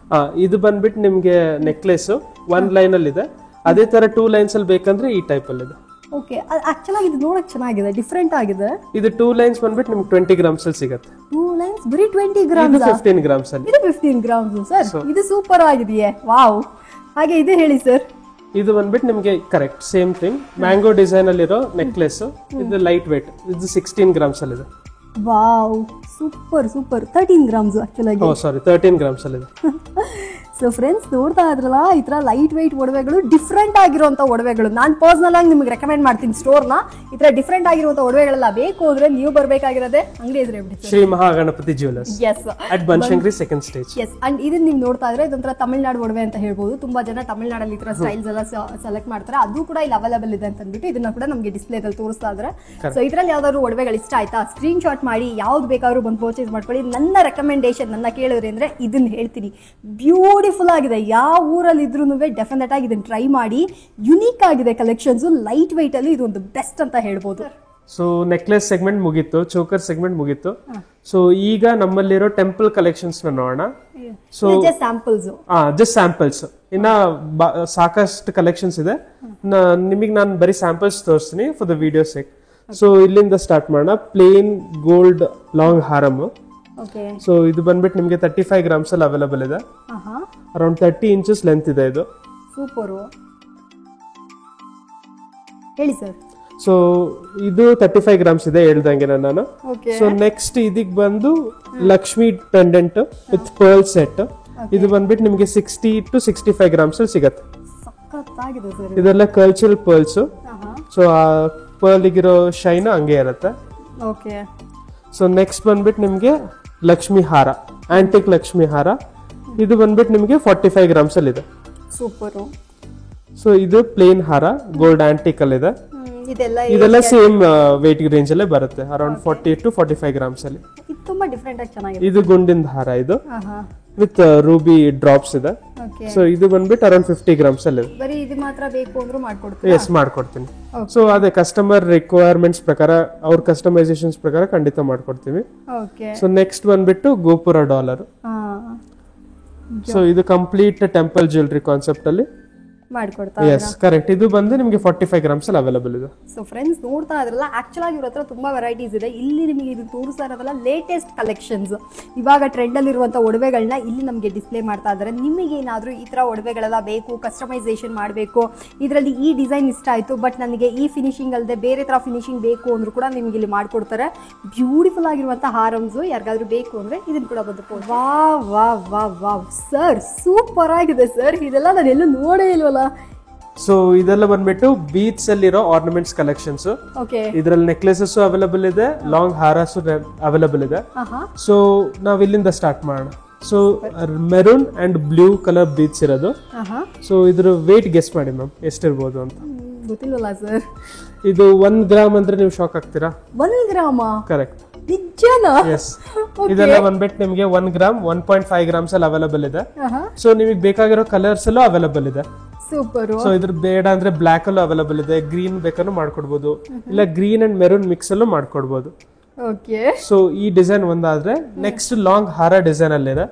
ಇದು ಬಂದ್ಬಿಟ್ಟು ನಿಮ್ಗೆ ನೆಕ್ಲೆಸ್ 1 ಲೈನ್ ಅಲ್ಲಿ ಇದೆ. ಅದೇ ತರ 2 ಲೈನ್ಸ್ ಅಲ್ಲಿ ಬೇಕಂದ್ರೆ ಈ ಟೈಪ್ ಅಲ್ಲಿ ಇದೆ. ಓಕೆ. ಆಕ್ಚುಲಿ ಇದು ನೋಡಕ್ ಚೆನ್ನಾಗಿದೆ, ಡಿಫರೆಂಟ್ ಆಗಿದೆ. ಇದು 2 ಲೈನ್ಸ್ ಬಂದ್ಬಿಟ್ಟು ನಿಮ್ಗೆ 20 ಗ್ರಾಮ್ಸ್ ಅಲ್ಲಿ ಸಿಗುತ್ತೆ. 2 ಲೈನ್ಸ್ ಬರೀ 20 ಗ್ರಾಮ್ಸ್. 15 ಗ್ರಾಮ್ಸ್ ಅಲ್ಲಿ. ಇದು 15 ಗ್ರಾಮ್ಸ್ ಸರ್. ಇದು ಸೂಪರ್ ಆಗಿದೆಯೇ. ವಾವ್. ಹಾಗೆ ಇದು ಹೇಳಿ ಸರ್. ಇದು ಬಂದ್ಬಿಟ್ಟು ನಿಮಗೆ correct same thing, mango design ಅಲ್ಲಿರೋ ನೆಕ್ಲೆಸ್. ಇದು ಲೈಟ್ ವೇಟ್. ಇದು 16 ಗ್ರಾಮ್ಸ್ ಅಲ್ಲಿ ಇದೆ. Wow, super super. 13 grams actually. Oh sorry, 13 grams ಅಲ್ಲಿ ಇದೆ. ಸೊ ಫ್ರೆಂಡ್ಸ್ ನೋಡ್ತಾ ಇದ್ರಲ್ಲ, ಈ ತರ ಲೈಟ್ ವೈಟ್ ಒಡವೆಗಳು, ಡಿಫ್ರೆಂಟ್ ಆಗಿರುವಂತ ಒಡವೆಗಳು. ನಾನು ಪರ್ಸನಲ್ ಆಗಿ ನಿಮ್ಗೆ ರೆಕಮೆಂಡ್ ಮಾಡ್ತೀನಿ ಸ್ಟೋರ್ನ. ಈ ತರ ಡಿಫ್ರೆಂಟ್ ಆಗಿರುವಂತ ಒಡವೆಗಳೆಲ್ಲ ಬೇಕು ಅಂದ್ರೆ ನೀವು ಬರ್ಬೇಕಾಗಿರೋದೇ ಅಂಗಡಿ ಹೆಸರು ಹೇಳ್ಬಿಡಿ. Shri Mahaganapati jewellers. Yes, at Banashankari second stage. Yes. And ಇದನ್ನ ನೀವು ನೋಡ್ತಾ ಇದ್ರೆ ಇದೊಂಥರ ತಮಿಳ್ನಾಡು ಒಡವೆ ಅಂತ ಹೇಳ್ಬೋದು. ತುಂಬಾ ಜನ ತಮಿಳ್ನಾಡಲ್ಲಿ ಈ ತರ ಸ್ಟೈಲ್ಸ್ ಎಲ್ಲ ಸೆಲೆಕ್ಟ್ ಮಾಡ್ತಾರೆ. ಅದು ಕೂಡ ಇಲ್ಲಿ ಅವೈಲೇಬಲ್ ಇದೆ ಅಂತ ಅಂದ್ಬಿಟ್ಟು ಇದನ್ನ ಕೂಡ ನಮಗೆ ಡಿಸ್ಪ್ಲೇದಲ್ಲಿ ತೋರಿಸ್ತಾ ಇದ್ರೆ. ಸೊ ಇದ್ರಲ್ಲಿ ಯಾವ್ದಾದ್ರು ಒಡವೆಗಳು ಇಷ್ಟ ಆಯ್ತಾ, ಸ್ಕ್ರೀನ್ ಶಾಟ್ ಮಾಡಿ ಯಾವ್ದು ಬೇಕಾದ್ರೂ ಬಂದು ಪರ್ಚೇಸ್ ಮಾಡ್ಕೊಳ್ಳಿ. ನನ್ನ ರೆಕಮೆಂಡೇಶನ್, ನನ್ನ ಕೇಳಿದ್ರಿ ಅಂದ್ರೆ ಇದನ್ನ ಹೇಳ್ತೀನಿ. ಬ್ಯೂಟಿಫುಲ್ ಆಗಿದೆ. ಯಾವ ಊರಲ್ಲಿ ಇದ್ರೂ ಡೆಫಿನೆಟ್ ಆಗಿ ಇದನ್ನ ಟ್ರೈ ಮಾಡಿ. ಯುನೀಕ್ ಆಗಿದೆ ಕಲೆಕ್ಷನ್ಸ್, ಲೈಟ್ ವೈಟ್ ಅಲ್ಲಿ ಇದು ಒಂದು ಬೆಸ್ಟ್ ಅಂತ ಹೇಳ್ಬೋದು. ಸೊ ನೆಕ್ಲೆಸ್ ಸೆಗ್ಮೆಂಟ್ ಮುಗೀತು, ಚೋಕರ್ ಸೆಗ್ಮೆಂಟ್ ಮುಗೀತು. ಸೊ ಈಗ ನಮ್ಮಲ್ಲಿರೋ ಟೆಂಪಲ್ ಕಲೆಕ್ಷನ್ಸ್ ನೋಡೋಣ. So samples, just samples. ಇನ್ನ ಸಾಕಷ್ಟು ಕಲೆಕ್ಷನ್ಸ್ ಇದೆ. ನಿಮಗೆ ನಾನು ಬರೀ ಸ್ಯಾಂಪಲ್ಸ್ ತೋರಿಸ್ತೀನಿ for the video sake. So ಇಲ್ಲಿಂದ ಸ್ಟಾರ್ಟ್ ಮಾಡೋಣ. ಪ್ಲೇನ್ ಗೋಲ್ಡ್ ಲಾಂಗ್ ಹಾರಮ್. ಸೊ ಇದು ಬಂದ್ಬಿಟ್ಟು ನಿಮಗೆ 35 ಗ್ರಾಮ್ಸ್ ಅಲ್ಲಿ ಅವೈಲೇಬಲ್ ಇದೆ. ಅರೌಂಡ್ 30 ಇಂಚಸ್ ಲೆಂತ್ ಇದೆ ಇದು. ಸೂಪರ್. ಹೇಳಿ ಸರ್. ಸೊ ಇದು 35 ಗ್ರಾಮ್ಸ್ ಇದೆ ಹೇಳ್ದಂಗೆ ನಾನು. ಸೊ ನೆಕ್ಸ್ಟ್ ಇದಕ್ ಬಂದು Lakshmi pendant with pearl set. ಇದು ಬಂದ್ಬಿಟ್ಟು ನಿಮಗೆ 60 to 65 ಗ್ರಾಮ್ಸ್ ಅಲ್ಲಿ ಸಿಗತ್ತೆ. ಇದೆಲ್ಲ ಕಲ್ಚರಲ್ ಪರ್ಲ್ಸ್. ಸೊ ಆ ಪರ್ಲ್ ಇರೋ ಶೈನ್ ಹಂಗೆ ಇರುತ್ತೆ. ಸೊ ನೆಕ್ಸ್ಟ್ ಬಂದ್ಬಿಟ್ಟು ನಿಮ್ಗೆ ಲಕ್ಷ್ಮಿ ಹಾರ, ಆಂಟಿಕ್ ಲಕ್ಷ್ಮಿ ಹಾರ. ಇದು ಬಂದ್ಬಿಟ್ಟು ನಿಮಗೆ 45 ಗ್ರಾಮ್ಸ್ ಅಲ್ಲಿ ಇದೆ. ಸೂಪರ್. ಸೊ ಇದು ಪ್ಲೇನ್ ಹಾರ, ಗೋಲ್ಡ್ ಆಂಟಿಕ್ ಅಲ್ಲಿ ಇದೆ. ಇದೆಲ್ಲ ಸೇಮ್ ವೇಟ್ ರೇಂಜ್ ಅಲ್ಲೇ ಬರುತ್ತೆ, ಅರೌಂಡ್ 40 to 45 ಗ್ರಾಮ್ಸ್ ಅಲ್ಲಿ. ತುಂಬಾ ಡಿಫರೆಂಟ್ ಆಗಿ ಚೆನ್ನಾಗಿದೆ. ಇದು ಗುಂಡಿನ ಹಾರ, ಇದು ವಿತ್ ರೂಬಿ ಡ್ರಾಪ್ಸ್ ಇದೆ. ಸೊ ಇದು ಬಂದ್ಬಿಟ್ಟು ಅರೌಂಡ್ 50 ಗ್ರಾಮ್ಸ್ ಅಲ್ಲಿ ಇದೆ. ಬರೀ ಇದು ಮಾತ್ರ ಬೇಕು ಅಂದ್ರೂ ಮಾಡ್ಕೊಡ್ತೀನಿ. ಎಸ್, ಮಾಡ್ಕೊಡ್ತೀನಿ. ಸೊ ಅದೇ ಕಸ್ಟಮರ್ ರಿಕ್ವೈರ್ಮೆಂಟ್ಸ್ ಪ್ರಕಾರ, ಅವ್ರ ಕಸ್ಟಮೈಸೇಷನ್ಸ್ ಪ್ರಕಾರ ಖಂಡಿತ ಮಾಡ್ಕೊಡ್ತೀವಿ. ಸೊ ನೆಕ್ಸ್ಟ್ ಬಂದ್ಬಿಟ್ಟು ಗೋಪುರ ಡಾಲರ್. ಸೊ ಇದು ಕಂಪ್ಲೀಟ್ ಟೆಂಪಲ್ ಜ್ಯುವೆಲರಿ ಕಾನ್ಸೆಪ್ಟ್ ಅಲ್ಲಿ ಮಾಡ್ಕೊಡ್ತಾರೆ. Yes correct. ಇದು ಬಂದು ನಿಮಗೆ 45 ಗ್ರಾಮ್ಸ್ ಅಲ್ಲಿ ಅವೈಲೇಬಲ್ ಇದೆ. ಸೊ ಫ್ರೆಂಡ್ಸ್ ನೋಡ್ತಾ ಇದ್ರಲ್ಲ, ಆಕ್ಚುಲ್ ಆಗಿ ಇವ್ರ ಹತ್ರ ತುಂಬಾ ವೆರೈಟೀಸ್ ಇದೆ. ಇಲ್ಲಿ ನಿಮಗೆ ಇದು ತೋರಿಸ್ತಾ ಇರೋದಲ್ಲ ಲೇಟೆಸ್ಟ್ ಕಲೆಕ್ಷನ್ಸ್, ಇವಾಗ ಟ್ರೆಂಡ್ ಅಲ್ಲಿ ಇರುವಂತ ಒಡವೆಗಳನ್ನ ಇಲ್ಲಿ ನಮಗೆ ಡಿಸ್ಪ್ಲೇ ಮಾಡ್ತಾ ಇದ್ದಾರೆ. ನಿಮಗೆ ಏನಾದ್ರೂ ಈ ತರ ಒಡವೆಗಳೆಲ್ಲ ಬೇಕು, ಕಸ್ಟಮೈಸೇಷನ್ ಮಾಡಬೇಕು, ಇದರಲ್ಲಿ ಈ ಡಿಸೈನ್ ಇಷ್ಟ ಆಯ್ತು ಬಟ್ ನನಗೆ ಈ ಫಿನಿಶಿಂಗ್ ಅಲ್ಲದೆ ಬೇರೆ ತರ ಫಿನಿಶಿಂಗ್ ಬೇಕು ಅಂದ್ರೂ ಕೂಡ ನಿಮ್ಗೆ ಇಲ್ಲಿ ಮಾಡ್ಕೊಡ್ತಾರೆ. ಬ್ಯೂಟಿಫುಲ್ ಆಗಿರುವಂತ ಹಾರಮ್ಸ್ ಯಾರಿಗಾದ್ರೂ ಬೇಕು ಅಂದ್ರೆ ಇದನ್ನ ಕೂಡ ಬಂದು. ವಾ ವಾ ವಾ ವಾ ಸರ್, ಸೂಪರ್ ಆಗಿದೆ ಸರ್. ಇದೆಲ್ಲ ನಾನು ಎಲ್ಲೂ ನೋಡೇ ಇಲ್ವಲ್ಲ. ಸೊ ಇದೆಲ್ಲ ಬಂದ್ಬಿಟ್ಟು ಬೀಚ್ ಅಲ್ಲಿರೋ ಆರ್ನಮೆಂಟ್ಸ್ ಕಲೆಕ್ಷನ್ಸ್. ಇದ್ರಲ್ಲಿ ನೆಕ್ಲೆಸಸ್ ಅವೈಲೇಬಲ್ ಇದೆ, ಲಾಂಗ್ ಹಾರಸ್ ಅವೈಲೇಬಲ್ ಇದೆ. ಸೊ ನಾವ್ ಇಲ್ಲಿಂದ ಸ್ಟಾರ್ಟ್ ಮಾಡೋಣ. So maroon and blue colour beach ಇರೋದು. ಸೊ ಇದ್ರ ವೇಟ್ ಗೆಸ್ ಮಾಡಿ ಮ್ಯಾಮ್, ಎಷ್ಟಿರ್ಬೋದು ಅಂತ. ಗೊತ್ತಿಲ್ವಲ್ಲ ಸರ್. ಇದು 1 ಗ್ರಾಮ್ ಅಂದ್ರೆ ನೀವು ಶಾಕ್ ಆಗ್ತೀರಾ. 1 ಗ್ರಾಮ? ಕರೆಕ್ಟ್. ನಿಜನಾ? ಎಸ್, ಇದೆಲ್ಲ ಬಂದ್ಬಿಟ್ಟು ನಿಮ್ಗೆ 1 ಗ್ರಾಮ್ 1.5 ಗ್ರಾಮ್ಸ್ ಅಲ್ಲಿ ಅವೈಲೇಬಲ್ ಇದೆ. ಸೊ ನಿಮಗೆ ಬೇಕಾಗಿರೋ ಕಲರ್ಸ್ ಎಲ್ಲೂ ಅವೈಲೇಬಲ್ ಇದೆ. ಸೂಪರ್. ಸೊ ಇದ್ರ ಬೇಡ ಅಂದ್ರೆ ಬ್ಲಾಕ್ ಅಲ್ಲೂ ಅವೈಲೇಬಲ್ ಇದೆ, ಗ್ರೀನ್ ಬೇಕಾದ್ರೂ ಮಾಡ್ಕೊಡ್ಬೋದು, ಇಲ್ಲ ಗ್ರೀನ್ ಅಂಡ್ ಮೆರೂನ್ ಮಿಕ್ಸ್ ಅಲ್ಲೂ ಮಾಡ್ಕೊಡ್ಬೋದು. ಓಕೆ. ಸೊ ಈ ಡಿಸೈನ್ ಒಂದಾದ್ರೆ ನೆಕ್ಸ್ಟ್ ಲಾಂಗ್ ಹಾರ ಡಿಸೈನ್ ಅಲ್ಲಿ ಇದೆ.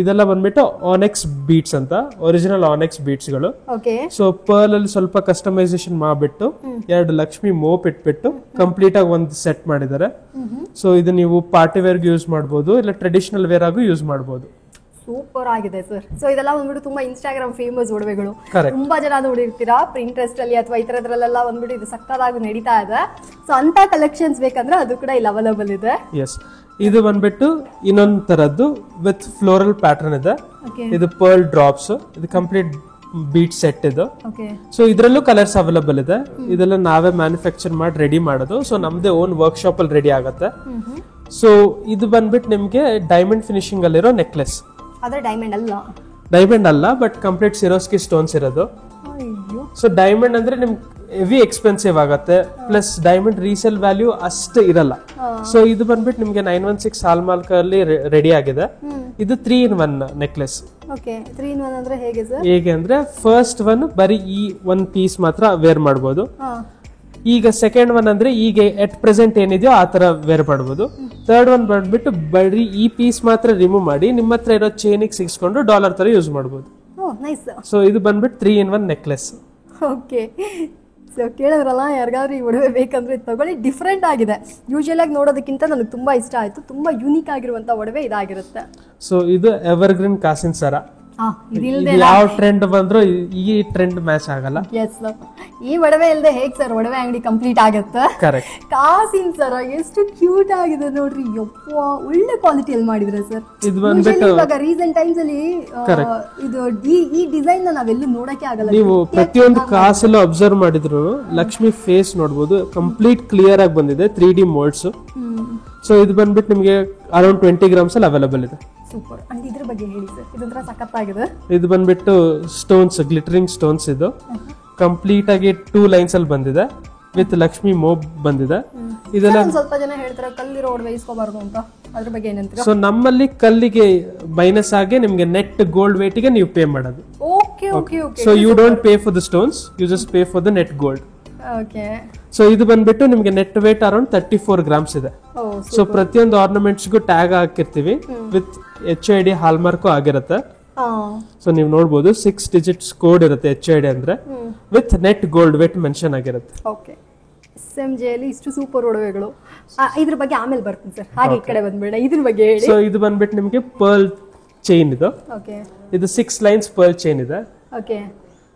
ಇದೆಲ್ಲ ಬಂದ್ಬಿಟ್ಟು ಆನೆಕ್ಸ್ ಬೀಟ್ಸ್ ಅಂತ, ಒರಿಜಿನಲ್ ಆನೆಕ್ಸ್ ಬೀಟ್ಸ್ ಗಳು. ಓಕೆ. ಸೊ ಪರ್ಲ್ ಅಲ್ಲಿ ಸ್ವಲ್ಪ ಕಸ್ಟಮೈಸೇಷನ್ ಮಾಡ್ಬಿಟ್ಟು 2 ಲಕ್ಷ್ಮಿ ಮೋಪ್ ಇಟ್ಬಿಟ್ಟು ಕಂಪ್ಲೀಟ್ ಆಗಿ ಒಂದು ಸೆಟ್ ಮಾಡಿದ್ದಾರೆ. ಸೊ ಇದು ನೀವು ಪಾರ್ಟಿ ವೇರ್ ಯೂಸ್ ಮಾಡಬಹುದು, ಇಲ್ಲ ಟ್ರೆಡಿಷನಲ್ ವೇರ್ ಆಗೂ ಯೂಸ್ ಮಾಡಬಹುದು. ಸೂಪರ್ ಆಗಿದೆ ಸರ್. ಸೊ ಇದೆಲ್ಲ ಬಂದ್ಬಿಟ್ಟು ತುಂಬಾ ಇನ್ಸ್ಟಾಗ್ರಾಮ್ ಫೇಮಸ್ ಒಡವೆಗಳು, Correct. ತುಂಬಾ ಜನ ನೋಡಿರ್ತೀರಾ ಪ್ರಿಂಟ್ರೆಸ್ಟ್ ಅಲ್ಲಿ ಅಥವಾ ಈ ತರದ್ರಲ್ಲೆಲ್ಲ ಬಂದ್ಬಿಟ್ಟು ಇದು ಸಕ್ಕತ್ತಾಗಿ ನಡೀತಾ ಇದೆ. ಸೊ ಅಂತ ಕಲೆಕ್ಷನ್ಸ್ ಬೇಕಂದ್ರೆ ಅದು ಕೂಡ ಇಲ್ಲಿ ಅವೈಲೇಬಲ್ ಇದೆ. ಎಸ್, ಇದು ಬಂದ್ಬಿಟ್ಟು ಇನ್ನೊಂದ್ ತರದ್ದು ವಿತ್ ಫ್ಲೋರಲ್ ಪ್ಯಾಟರ್ನ್ ಇದೆ. ಓಕೆ. ಇದು ಪರ್ಲ್ ಡ್ರಾಪ್ಸ್, ಇದು ಕಂಪ್ಲೀಟ್ ಬೀಟ್ ಸೆಟ್ ಇದು. ಓಕೆ. ಸೊ ಇದ್ರಲ್ಲೂ ಕಲರ್ಸ್ ಅವೈಲೇಬಲ್ ಇದೆ. ಇದೆಲ್ಲ ನಾವೇ ಮ್ಯಾನುಫ್ಯಾಕ್ಚರ್ ಮಾಡಿ ರೆಡಿ ಮಾಡೋದು. ಸೊ ನಮ್ದೇ ಓನ್ ವರ್ಕ್ಶಾಪ್ ಅಲ್ಲಿ ರೆಡಿ ಆಗುತ್ತೆ. ಸೊ ಇದು ಬಂದ್ಬಿಟ್ಟು ನಿಮ್ಗೆ ಡೈಮಂಡ್ ಫಿನಿಶಿಂಗ್ ಅಲ್ಲಿರೋ ನೆಕ್ಲೆಸ್. ಆದ್ರೆ ಡೈಮಂಡ್ ಅಲ್ಲ. ಡೈಮಂಡ್ ಅಲ್ಲ, ಬಟ್ ಕಂಪ್ಲೀಟ್ ಸಿರೋಸ್ಕಿ ಸ್ಟೋನ್ಸ್ ಇರೋದು. ಅಯ್ಯೋ. ಸೊ ಡೈಮಂಡ್ ಅಂದ್ರೆ ನಿಮ್ಗೆ ಹೆವಿ ಎಕ್ಸ್ಪೆನ್ಸಿವ್ ಆಗುತ್ತೆ, ಪ್ಲಸ್ ಡೈಮಂಡ್ ರೀಸೇಲ್ ವ್ಯಾಲ್ಯೂ ಅಷ್ಟು ಇರಲ್ಲ. ಸೊ ಇದು ಬಂದ್ಬಿಟ್ಟು ನಿಮ್ಗೆ 916 ಹಾಲ್ಮಾರ್ಕ್ ಅಲ್ಲಿ ರೆಡಿ ಆಗಿದೆ. ಇದು 3-in-1 ನೆಕ್ಲೆಸ್. ಓಕೆ. 3-in-1 ಅಂದ್ರೆ ಹೇಗೆ ಸರ್? ಹೇಗೆ ಅಂದ್ರೆ ಫಸ್ಟ್ ಒನ್ ಬರೀ ಈ 1 ಪೀಸ್ ಮಾತ್ರ ವೇರ್ ಮಾಡಬಹುದು. ಈಗ ಸೆಕೆಂಡ್ ಒನ್ ಅಂದ್ರೆ ಈಗ ಎಟ್ ಪ್ರೆಸೆಂಟ್ ಏನಿದೆಯೋ ಆ ತರ ವೇರ್ ಮಾಡಬಹುದು. ಥರ್ಡ್ ಒನ್ ಬಂದ್ಬಿಟ್ಟು ಬರೀ ಈ ಪೀಸ್ ಮಾತ್ರ ರಿಮೂವ್ ಮಾಡಿ ನಿಮ್ಮ ಹತ್ರ ಇರೋ ಚೈನಿಗೆ ಸಿಗಿಸ್ಕೊಂಡು ಡಾಲರ್ ತರ ಯೂಸ್ ಮಾಡಬಹುದು. ನೈಸ್. ಸೊ ಇದು ಬಂದ್ಬಿಟ್ಟು 3-in-1 ನೆಕ್ಲೆಸ್. ಓಕೆ. ಸೊ ಕೇಳಿದ್ರಲ್ಲ, ಯಾರಿಗಾದ್ರೂ ಈ ಒಡವೆ ಬೇಕಂದ್ರೆ ತಗೊಳ್ಳಿ. ಡಿಫ್ರೆಂಟ್ ಆಗಿದೆ, ಯೂಶುವಲ್ ಆಗಿ ನೋಡೋದಕ್ಕಿಂತ ನನಗೆ ತುಂಬಾ ಇಷ್ಟ ಆಯ್ತು. ತುಂಬಾ ಯೂನಿಕ್ ಆಗಿರುವಂತ ಒಡವೆ ಇದಾಗಿರುತ್ತೆ. ಸೊ ಇದು ಎವರ್ಗ್ರೀನ್ ಕಾಸಿನ ಸರ. ಇದಿಲ್ದೆ ಯಾವ ಟ್ರೆಂಡ್ ಬಂದ್ರು ಈ ಟ್ರೆಂಡ್ ಮ್ಯಾಚ್ ಆಗಲ್ಲ. ಎಸ್, ಈ ಒಡವೆ ಇಲ್ಲದೆ ಹೇಗ್ ಸರ್ ಒಡವೆ ಅಂಗಡಿ ಕಂಪ್ಲೀಟ್ ಆಗುತ್ತೆ? ಕರೆಕ್ಟ್. ಕಾಸಿನ ಸರ ಎಷ್ಟು ಕ್ಯೂಟ್ ಆಗಿದೆ ನೋಡ್ರಿ. ಯಪ್ಪ, ಒಳ್ಳೆ ಕ್ವಾಲಿಟಿಯಲ್ಲಿ ಮಾಡಿದ್ರೆ ಸರ್. ಇದು ಬಂದ್ಬಿಟ್ಟು ಇವಾಗ ರೀಸೆಂಟ್ ಟೈಮ್ಸ್ ಅಲ್ಲಿ ಇದು ಈ ಡಿಸೈನ್ ನಾವೆಲ್ಲೂ ನೋಡಕ್ಕೆ ಆಗಲ್ಲ. ನೀವು ಪ್ರತಿಯೊಂದು ಕಾಸಲ್ಲೂ ಅಬ್ಸರ್ವ್ ಮಾಡಿದ್ರು ಲಕ್ಷ್ಮಿ ಫೇಸ್ ನೋಡಬಹುದು. ಕಂಪ್ಲೀಟ್ ಕ್ಲಿಯರ್ ಆಗಿ ಬಂದಿದೆ 3D ಮೋಲ್ಡ್ಸ್. ಸೊ ಇದು ಬಂದ್ಬಿಟ್ಟು ನಿಮಗೆ ಅರೌಂಡ್ 20 ಗ್ರಾಮ್ಸ್ ಅಲ್ಲಿ ಅವೈಲೇಬಲ್ ಇದೆ. ಸೂಪರ್. ಅಂಡ್ ಇದ್ರ ಬಗ್ಗೆ ಹೇಳಿ ಸರ್, ಇದೊಂಥರ ಸಖತ್ತಾಗಿದೆ. ಇದು ಬಂದ್ಬಿಟ್ಟು ಸ್ಟೋನ್ಸ್, ಗ್ಲಿಟರಿಂಗ್ ಸ್ಟೋನ್ಸ್. ಇದು ಕಂಪ್ಲೀಟ್ ಆಗಿ 2 ಲೈನ್ಸ್ ಅಲ್ಲಿ ಬಂದಿದೆ ವಿತ್ ಲಕ್ಷ್ಮಿ ಮೋಬ್ ಬಂದಿದೆ. ಇದೆಲ್ಲ ಸ್ವಲ್ಪ ಜನ ಹೇಳ್ತಾರೆ ಕಲ್ಲಿರೋ ಒಡವೆ ಇಸ್ಕೋಬಾರ್ದು ಅಂತ, ಅದ್ರ ಬಗ್ಗೆ ಏನಂತೀರಾ? ಸೊ ನಮ್ಮಲ್ಲಿ ಕಲ್ಲಿಗೆ ಮೈನಸ್ ಆಗಿ ನಿಮ್ಗೆ ನೆಟ್ ಗೋಲ್ಡ್ ವೇಟ್ ಗೆ ನೀವು ಪೇ ಮಾಡೋದು. Okay okay okay. So you don't pay for the stones, you just pay for the net gold. Okay. So ಇದು ಬಂದ್ಬಿಟ್ಟು ನಿಮ್ಗೆ ನೆಟ್ ವೇಟ್ ಅರೌಂಡ್ 34 ಗ್ರಾಮ್ಸ್ ಇದೆ. ಸೊ ಪ್ರತಿಯೊಂದು ಆರ್ನಮೆಂಟ್ಸ್ಗೂ ಟ್ಯಾಗ್ ಹಾಕಿರ್ತೀವಿ ವಿತ್ HID ಹಾಲ್ಮಾರ್ಕ್ ಆಗಿರುತ್ತೆ. ಸೊ ನೀವು ನೋಡಬಹುದು 6 ಡಿಜಿಟ್ಸ್ ಕೋಡ್ ಇರುತ್ತೆ HID ಅಂದ್ರೆ, with net gold weight mention ಆಗಿರುತ್ತೆ. ಓಕೆ. SMJ ಅಲ್ಲಿ ಇಷ್ಟು ಸೂಪರ್ ಒಡವೆಗಳು. ಇದ್ರ ಬಗ್ಗೆ ಆಮೇಲೆ ಬರ್ತೀನಿ ಸರ್, ಹಾಗೆ ಈ ಕಡೆ ಬಂದ್ಬೇಡ, ಇದ್ರ ಬಗ್ಗೆ ಹೇಳಿ. ಸೊ ಇದು ಬಂದ್ಬಿಟ್ಟು ನಿಮಗೆ ಪರ್ಲ್ ಚೈನ್ ಇದು. ಓಕೆ. ಇದು 6 ಲೈನ್ಸ್ ಪರ್ಲ್ ಚೈನ್ ಇದೆ. ಓಕೆ.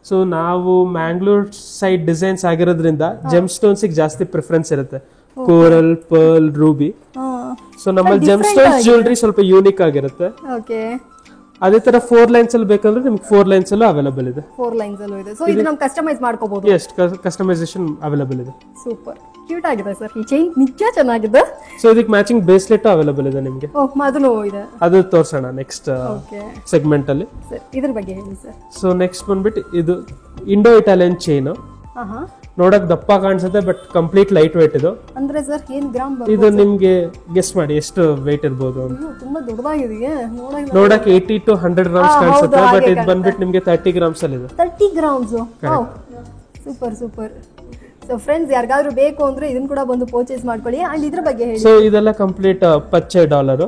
ಸೊ ನಾವು ಮ್ಯಾಂಗ್ಳೂರ್ ಸೈಡ್ ಡಿಸೈನ್ಸ್ ಆಗಿರೋದ್ರಿಂದ ಜೆಮ್ ಸ್ಟೋನ್ಸ್ ಜಾಸ್ತಿ ಪ್ರಿಫರೆನ್ಸ್ ಇರುತ್ತೆ, ಕೋರಲ್, ಪರ್ಲ್, ರೂಬಿ. ಸೊ ನಮ್ಮಲ್ಲಿ ಜೆಮ್ ಸ್ಟೋನ್ಸ್ ಜ್ಯುವೆಲರಿ ಸ್ವಲ್ಪ ಯೂನಿಕ್ ಆಗಿರುತ್ತೆ. ಓಕೆ. ಅದೇ ತರ 4 ಲೈನ್ಸ್ ಅಲ್ಲಿ ಬೇಕಂದ್ರೆ ನಿಮ್ಗೆ 4 ಲೈನ್ಸ್ ಅಲ್ಲೂ ಅವೈಲೇಬಲ್ ಇದೆ. 4 ಲೈನ್ಸ್ ಅಲ್ಲೂ ಇದೆ. ಸೊ ಇದು ನಾವು ಕಸ್ಟಮೈಸ್ ಮಾಡ್ಕೋಬಹುದು. ಎಸ್, ಕಸ್ಟಮೈಸೇಷನ್ ಅವೈಲೇಬಲ್ ಇದೆ. ಸೂಪರ್ ಕ್ಯೂಟ್ ಆಗಿದೆ ಸರ್. ಈ ಚೈನ್ ನಿಜ ಚೆನ್ನಾಗಿದೆ. ಸೊ ಇದಕ್ಕೆ ಮ್ಯಾಚಿಂಗ್ ಬ್ರೇಸ್ಲೆಟ್ ಅವೈಲೇಬಲ್ ಇದೆ ನಿಮಗೆ. ಅದನ್ನು ಇದೆ, ಅದು ತೋರ್ಸೋಣ ನೆಕ್ಸ್ಟ್ ಸೆಗ್ಮೆಂಟ್ ಅಲ್ಲಿ. ಸರ್ ಇದ್ರ ಬಗ್ಗೆ ಹೇಳಿ ಸರ್. ಸೊ ನೆಕ್ಸ್ಟ್ ಬಂದ್ಬಿಟ್ಟು ಇದು ಇಂಡೋ ಇಟಾಲಿಯನ್ ಚೈನ್. ನೋಡಕ್ ದಪ್ಪ ಕಾಣಿಸುತ್ತೆ ಬಟ್ ಕಂಪ್ಲೀಟ್ ಲೈಟ್ ವೇಟ್ ಇದು. ಅಂದ್ರೆ ಸರ್ ಏನ್ ಗ್ರಾಮ್ ಇದು ನಿಮ್ಗೆ ಗೆಸ್ ಮಾಡಿ ಎಷ್ಟು ವೇಟ್ ಇರಬಹುದು ಅಂತ. ತುಂಬಾ ದೊಡ್ಡದಾಗಿದೆ ನೋಡಕ್ 80 to 100 ಗ್ರಾಮ್ಸ್ ಕಾಣಿಸುತ್ತೆ, ಬಟ್ ಇದು ಬಂದ್ಬಿಟ್ಟು ನಿಮ್ಗೆ 30 ಗ್ರಾಮ್ಸ್ ಅಲ್ಲಿ ಇದೆ. 30 grams. Super super. So friends, ಯಾರಿಗಾದ್ರೂ ಬೇಕು ಅಂದ್ರೆ ಇದನ್ನ ಕೂಡ ಬಂದು ಪರ್ಚೇಸ್ ಮಾಡ್ಕೊಳ್ಳಿ. ಅಂಡ್ ಇದ್ರ ಬಗ್ಗೆ ಹೇಳಿ. ಸೊ ಇದೆಲ್ಲ ಕಂಪ್ಲೀಟ್ ಪಚ್ಚೆ ಡಾಲರ್.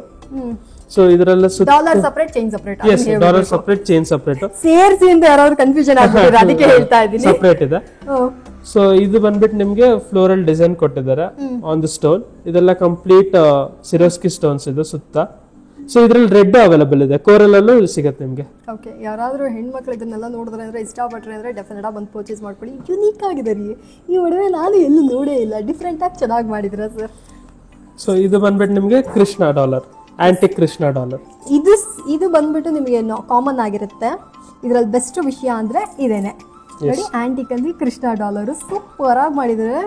ಸೊ ಇದರೆಲ್ಲ dollar separate, chain separate. Yes, dollar separate, chain separate ಸೇರಿಸಿ ಅಂತ ಯಾರಾದ್ರೂ ಕನ್ಫ್ಯೂಷನ್ ಆಗ್ಬಿಟ್ಟಿದ್ರೆ ಅದಕ್ಕೆ ಹೇಳ್ತಾ ಇದ್ದೀನಿ. ಸಪರೇಟ್ ಇದೆ. ಸೊ ಇದು ಬಂದ್ಬಿಟ್ಟು ನಿಮ್ಗೆ ಫ್ಲೋರಲ್ ಡಿಸೈನ್ ಕೊಟ್ಟಿದ್ದಾರೆ ಆನ್ ದ ಸ್ಟೋನ್. ಇದೆಲ್ಲ ಕಂಪ್ಲೀಟ್ ಸಿರೋಸ್ಕಿ ಸ್ಟೋನ್ಸ್ ಇದು ಸುತ್ತ. ಸೊ ಇದ್ರಲ್ಲಿ ರೆಡ್ ಅವೈಲೇಬಲ್ ಇದೆ, ಕೋರಲ್ ಅಲ್ಲೂ ಸಿಗುತ್ತೆ ನಿಮ್ಗೆ. ಓಕೆ. ಯಾರಾದ್ರೂ ಹೆಣ್ಮಕ್ಳು ಇದನ್ನೆಲ್ಲ ನೋಡಿದ್ರೆ ಅಂದ್ರೆ ಇಷ್ಟಪಟ್ರೆ ಅಂದ್ರೆ ಡೆಫಿನೆಟ್ ಬಂದು ಪರ್ಚೇಸ್ ಮಾಡ್ಕೊಳ್ಳಿ. ಯುನೀಕ್ ಆಗಿದೆ ರೀ ಈ ಒಡವೆ, ನಾನು ಎಲ್ಲೂ ನೋಡೇ ಇಲ್ಲ. ಡಿಫ್ರೆಂಟ್ ಆಗಿ ಚೆನ್ನಾಗಿ ಮಾಡಿದ್ರ ಸರ್. ಸೊ ಇದು ಬಂದ್ಬಿಟ್ಟು ನಿಮ್ಗೆ Krishna dollar, antique Krishna dollar. ಇದು ಬಂದ್ಬಿಟ್ಟು ನಿಮಗೆ ಕಾಮನ್ ಆಗಿರುತ್ತೆ. ಇದ್ರಲ್ಲಿ ಬೆಸ್ಟ್ ವಿಷಯ ಅಂದ್ರೆ ಇದೇನೆ ನೋಡಿ, ಆಂಟಿಕ್ ಅಲ್ಲಿ ಕೃಷ್ಣ ಡಾಲರ್ ಸೂಪರ್ ಆಗಿ ಮಾಡಿದ್ರೆ.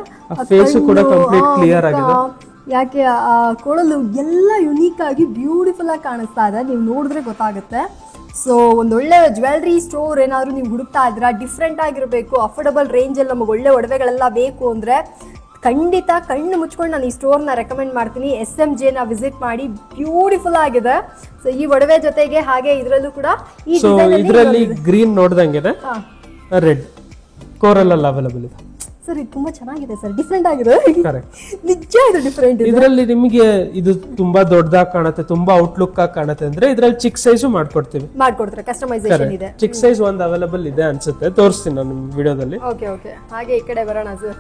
ಯಾಕೆ ಆ ಕೊಳಲು ಎಲ್ಲ ಯುನೀಕ್ ಆಗಿ ಬ್ಯೂಟಿಫುಲ್ ಆಗಿ ಕಾಣಿಸ್ತಾ ಇದೆ, ನೀವು ನೋಡಿದ್ರೆ ಗೊತ್ತಾಗುತ್ತೆ. ಸೊ ಒಂದೊಳ್ಳೆ ಜ್ಯುವೆಲ್ರಿ ಸ್ಟೋರ್ ಏನಾದ್ರು ನೀವು ಹುಡುಕ್ತಾ ಇದ್ದೀರಾ, ಡಿಫ್ರೆಂಟ್ ಆಗಿರಬೇಕು, ಅಫೋರ್ಡಬಲ್ ರೇಂಜಲ್ಲಿ ನಮಗೆ ಒಳ್ಳೆ ಒಡವೆಗಳೆಲ್ಲ ಬೇಕು ಅಂದ್ರೆ ಖಂಡಿತ ಕಣ್ಣು ಮುಚ್ಕೊಂಡು ನಾನು ಈ ಸ್ಟೋರ್ನ ರೆಕಮೆಂಡ್ ಮಾಡ್ತೀನಿ. SMJ ನ ವಿಸಿಟ್ ಮಾಡಿ, ಬ್ಯೂಟಿಫುಲ್ ಆಗಿದೆ. ಸೊ ಈ ಒಡವೆ ಜೊತೆಗೆ ಹಾಗೆ ಇದರಲ್ಲೂ ಕೂಡ ಈ ಸೊ ಇದರಲ್ಲಿ ಗ್ರೀನ್ ನೋಡ್ದಂಗೆ ರೆಡ್ ಕೋರಲ್ ಅಲ್ಲಿ ಅವೈಲೇಬಲ್ ಇದೆ ಸರ್. ಇದು ತುಂಬಾ ಚೆನ್ನಾಗಿದೆ ಸರ್, ಡಿಫ್ರೆಂಟ್ ಆಗಿದೆ. ಕರೆಕ್ಟ್, ನಿಜ ಇದು ಡಿಫ್ರೆಂಟ್. ಇದರಲ್ಲಿ ನಿಮಗೆ ಇದು ತುಂಬಾ ದೊಡ್ಡದಾಗಿ ಕಾಣುತ್ತೆ, ತುಂಬಾ ಔಟ್ಲುಕ್ ಆಗಿ ಕಾಣುತ್ತೆ ಅಂದ್ರೆ ಇದ್ರಲ್ಲಿ ಚಿಕ್ಕ ಸೈಜು ಮಾಡ್ಕೊಡ್ತೀವಿ. ಮಾಡ್ಕೊಡ್ತಾರೆ, ಕಸ್ಟಮೈಸೇಷನ್ ಇದೆ. ಚಿಕ್ಕ ಸೈಜ್ ಒಂದು ಅವೈಲೇಬಲ್ ಇದೆ ಅನ್ಸುತ್ತೆ, ತೋರಿಸ್ತೀನಿ ನಾನು ನಿಮ್ ವಿಡಿಯೋದಲ್ಲಿ. ಓಕೆ ಓಕೆ, ಹಾಗೆ ಈ ಕಡೆ ಬರೋಣ ಸರ್.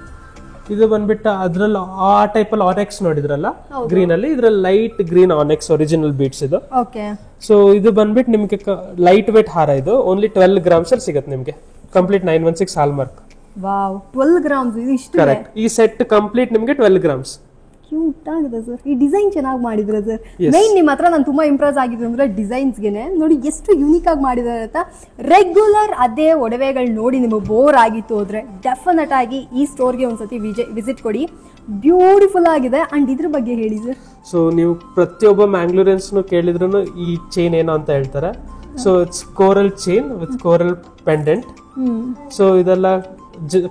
ಇದು ಬಂದ್ಬಿಟ್ಟು ಅದ್ರಲ್ಲಿ ಆ ಟೈಪ್ ಅಲ್ಲಿ ಆನೆಕ್ಸ್ ನೋಡಿದ್ರಲ್ಲ ಗ್ರೀನ್ ಅಲ್ಲಿ, ಇದ್ರಲ್ಲಿ light green annex original beads ಇದು. ಓಕೆ. ಸೊ ಇದು ಬಂದ್ಬಿಟ್ಟು ನಿಮ್ಗೆ ಲೈಟ್ ವೇಟ್ ಹಾರ, ಇದು ಓನ್ಲಿ 12 ಗ್ರಾಮ್ಸ್ ಅಲ್ಲಿ ಸಿಗುತ್ತೆ ನಿಮ್ಗೆ. ಕಂಪ್ಲೀಟ್ 916 ಹಾಲ್ ಮಾರ್ಕ್. ವಾವ್, 12 ಗ್ರಾಮ್ಸ್ ಇದು ಇಷ್ಟು. ಕರೆಕ್ಟ್, ಈ ಸೆಟ್ ಕಂಪ್ಲೀಟ್ ನಿಮ್ಗೆ 12 ಗ್ರಾಮ್ಸ್. ಕ್ಯೂಟ್ ಆಗಿದೆ ಸರ್, ಈ ಡಿಸೈನ್ ಚೆನ್ನಾಗಿ ಮಾಡಿದ್ರೆ ಸರ್. ಮೈನ್ ನಿಮ್ಮ ಹತ್ರ ನಾನು ತುಂಬಾ ಇಂಪ್ರೆಸ್ ಆಗಿದೆ ಅಂದ್ರೆ ಡಿಸೈನ್ಸ್ಗೆನೆ ನೋಡಿ ಎಷ್ಟು ಯೂನಿಕ್ ಆಗಿ ಮಾಡಿದ್ದಾರೆ ಅಂತ. ರೆಗ್ಯುಲರ್ ಅದೇ ಒಡವೆಗಳು ನೋಡಿ ನಿಮಗೆ ಬೋರ್ ಆಗಿತ್ತು ಹೋದ್ರೆ ಡೆಫಿನೆಟ್ ಆಗಿ ಈ ಸ್ಟೋರ್ಗೆ ಒಂದ್ಸತಿ ವಿಸಿಟ್ ಕೊಡಿ. ಬ್ಯೂಟಿಫುಲ್ ಆಗಿದೆ. ಅಂಡ್ ಇದ್ರ ಬಗ್ಗೆ ಹೇಳಿ ಸರ್. ಸೊ ನೀವು ಪ್ರತಿಯೊಬ್ಬ ಮ್ಯಾಂಗ್ಳೂರಿಯನ್ಸ್ ಕೇಳಿದ್ರು ಈ ಚೈನ್ ಏನು ಅಂತ ಹೇಳ್ತಾರೆ. So it's coral chain with coral pendant. So ಇದೆಲ್ಲ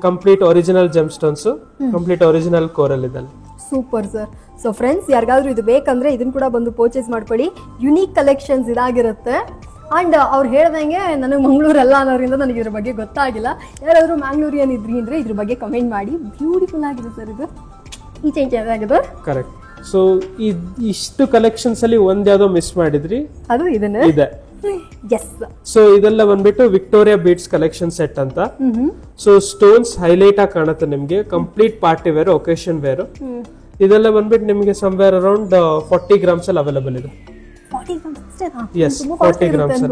complete original gem stones, complete original coral ಇದೆಲ್ಲ. Super sir. ಸೊ ಫ್ರೆಂಡ್ಸ್, ಯಾರಿಗಾದ್ರೂ ಇದು ಬೇಕಂದ್ರೆ ಇದನ್ನ ಕೂಡ ಬಂದು ಪರ್ಚೇಸ್ ಮಾಡ್ಕೊಳ್ಳಿ. ಯುನೀಕ್ ಕಲೆಕ್ಷನ್ಸ್ ಇದಾಗಿರುತ್ತೆ. ಅಂಡ್ ಅವ್ರು ಹೇಳ್ದಂಗೆ ನನಗೆ ಮಂಗಳೂರಲ್ಲ ಅನ್ನೋದ್ರಿಂದ ನನಗೆ ಇದ್ರ ಬಗ್ಗೆ ಗೊತ್ತಾಗಿಲ್ಲ. ಯಾರಾದರೂ ಮ್ಯಾಂಗ್ಳೂರಿಯನ್ ಇದ್ರಿ ಅಂದ್ರೆ ಇದ್ರ ಬಗ್ಗೆ ಕಮೆಂಟ್ ಮಾಡಿ. ಬ್ಯೂಟಿಫುಲ್ ಆಗಿದೆ ಸರ್ ಇದು. ಈ ಚೇಂಜ್ ಚೆನ್ನಾಗಿದೆ. ಕರೆಕ್ಟ್. ಸೊ ಇಷ್ಟು ಕಲೆಕ್ಷನ್ಸ್ ಅಲ್ಲಿ ಒಂದ್ಯಾವ್ದೋ ಮಿಸ್ ಮಾಡಿದ್ರಿ, ಅದು ಇದನ್ನ ಇದೆ. ಎಸ್. ಸೊ ಇದೆಲ್ಲ ಬಂದ್ಬಿಟ್ಟು ವಿಕ್ಟೋರಿಯಾ ಬೀಟ್ಸ್ ಕಲೆಕ್ಷನ್ ಸೆಟ್ ಅಂತ. ಸೊ ಸ್ಟೋನ್ಸ್ ಹೈಲೈಟ್ ಆಗಿ ಕಾಣುತ್ತೆ ನಿಮ್ಗೆ, complete party wear, occasion wear. ಇದೆಲ್ಲ ಬಂದ್ಬಿಟ್ಟು ನಿಮ್ಗೆ ಸಮ್ವೇರ್ ಅರೌಂಡ್ 40 ಗ್ರಾಮ್ಸ್ ಅಲ್ಲಿ ಅವೈಲೇಬಲ್ ಇದೆ. 40 ಗ್ರಾಮ್ಸ್ ಅಷ್ಟೇನಾ? Yes, 40 grams.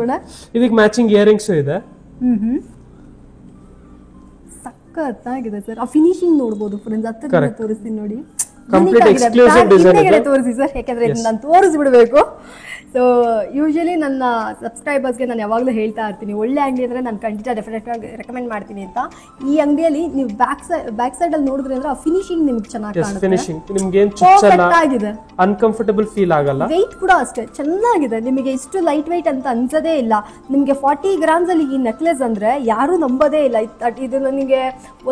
ಇದಕ್ಕೆ ಮ್ಯಾಚಿಂಗ್ ಇಯರಿಂಗ್ಸ್ ಇದೆ. ಸಕ್ಕತ್ತಾಗಿದೆ ಸರ್. ಆ ಫಿನಿಶಿಂಗ್ ನೋಡಬಹುದು ಫ್ರೆಂಡ್ಸ್. ಹತ್ತಿರ ತೋರಿಸ್ತೀನಿ ನೋಡಿ. ಕಂಪ್ಲೀಟ್ ಎಕ್ಸ್ಕ್ಲೂಸಿವ್ ಡಿಸೈನ್ ಇದೆ. ತೋರಿಸಿ ಸರ್, ಯಾಕಂದ್ರೆ ನಾನು ತೋರಿಸ್ಬಿಡ್ಬೇಕು. ಸೊ ಯೂಶಲಿ ನನ್ನ ಸಬ್ಸ್ಕ್ರೈಬರ್ಸ್ಗೆ ನಾನು ಯಾವಾಗಲೂ ಹೇಳ್ತಾ ಇರ್ತೀನಿ, ಒಳ್ಳೆ ಅಂಗಡಿ ಅಂದರೆ ನಾನು ಖಂಡಿತ ಡೆಫಿನೆಟ್ ಆಗಿ ರೆಕಮೆಂಡ್ ಮಾಡ್ತೀನಿ ಅಂತ. ಈ ಅಂಗಡಿಯಲ್ಲಿ ನೀವು ಬ್ಯಾಕ್ ಸೈಡ್ ಅಲ್ಲಿ ನೋಡಿದ್ರೆ ಅಂದ್ರೆ ಆ ಫಿನಿಶಿಂಗ್ ನಿಮ್ಗೆ ಚೆನ್ನಾಗಿ ಕಾಣುತ್ತೆ. ಫಿನಿಶಿಂಗ್ ನಿಮ್ಗೆ ಏನು ಚುಚ್ಚಲ್ಲ, ಆಗಿದೆ, ಅನ್ಕಂಫರ್ಟಬಲ್ ಫೀಲ್ ಆಗಲ್ಲ. ವೆಯ್ಟ್ ಕೂಡ ಅಷ್ಟೇ ಚೆನ್ನಾಗಿದೆ. ನಿಮಗೆ ಇಷ್ಟು ಲೈಟ್ ವೆಯ್ಟ್ ಅಂತ ಅನ್ಸೋದೇ ಇಲ್ಲ. ನಿಮಗೆ 40 ಗ್ರಾಮ್ಸ್ ಅಲ್ಲಿ ಈ ನೆಕ್ಲೆಸ್ ಅಂದ್ರೆ ಯಾರು ನಂಬೋದೇ ಇಲ್ಲ. ಇದು ನನಗೆ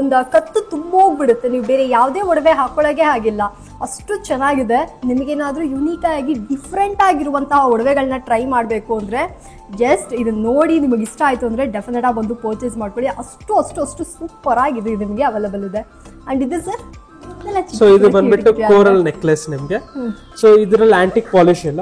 ಒಂದು ಕತ್ತು ತುಂಬೋಗ್ಬಿಡುತ್ತೆ. ನೀವು ಬೇರೆ ಯಾವುದೇ ಒಡವೆ ಹಾಕೊಳ್ಳೋಕೆ ಆಗಿಲ್ಲ, ಅಷ್ಟು ಚೆನ್ನಾಗಿದೆ. ನಿಮಗೇನಾದ್ರೂ ಯುನೀಕ್ ಆಗಿ ಡಿಫ್ರೆಂಟ್ ಆಗಿರುವಂತಹ ಒಡವೆಗಳನ್ನ ಟ್ರೈ ಮಾಡಬೇಕು ಅಂದ್ರೆ ಜಸ್ಟ್ ಇದನ್ನ ನೋಡಿ ನಿಮಗೆ ಇಷ್ಟ ಆಯ್ತು ಅಂದ್ರೆ ಡೆಫಿನೆಟ್ ಆಗಿ ಬಂದು ಪರ್ಚೇಸ್ ಮಾಡ್ಕೊಳ್ಳಿ. ಅಷ್ಟು ಸೂಪರ್ ಆಗಿದೆ. ಇದು ನಿಮಗೆ ಅವೈಲೇಬಲ್ ಇದೆ. ಅಂಡ್ ಇದು ಸರ್, ಸೊ ಇದು ಬಂದ್ಬಿಟ್ಟು ಕೋರಲ್ ನೆಕ್ಲೆಸ್ ನಿಮ್ಗೆ. ಸೊ ಇದರಲ್ಲಿ ಆಂಟಿಕ್ ಪಾಲಿಶ್ ಇಲ್ಲ,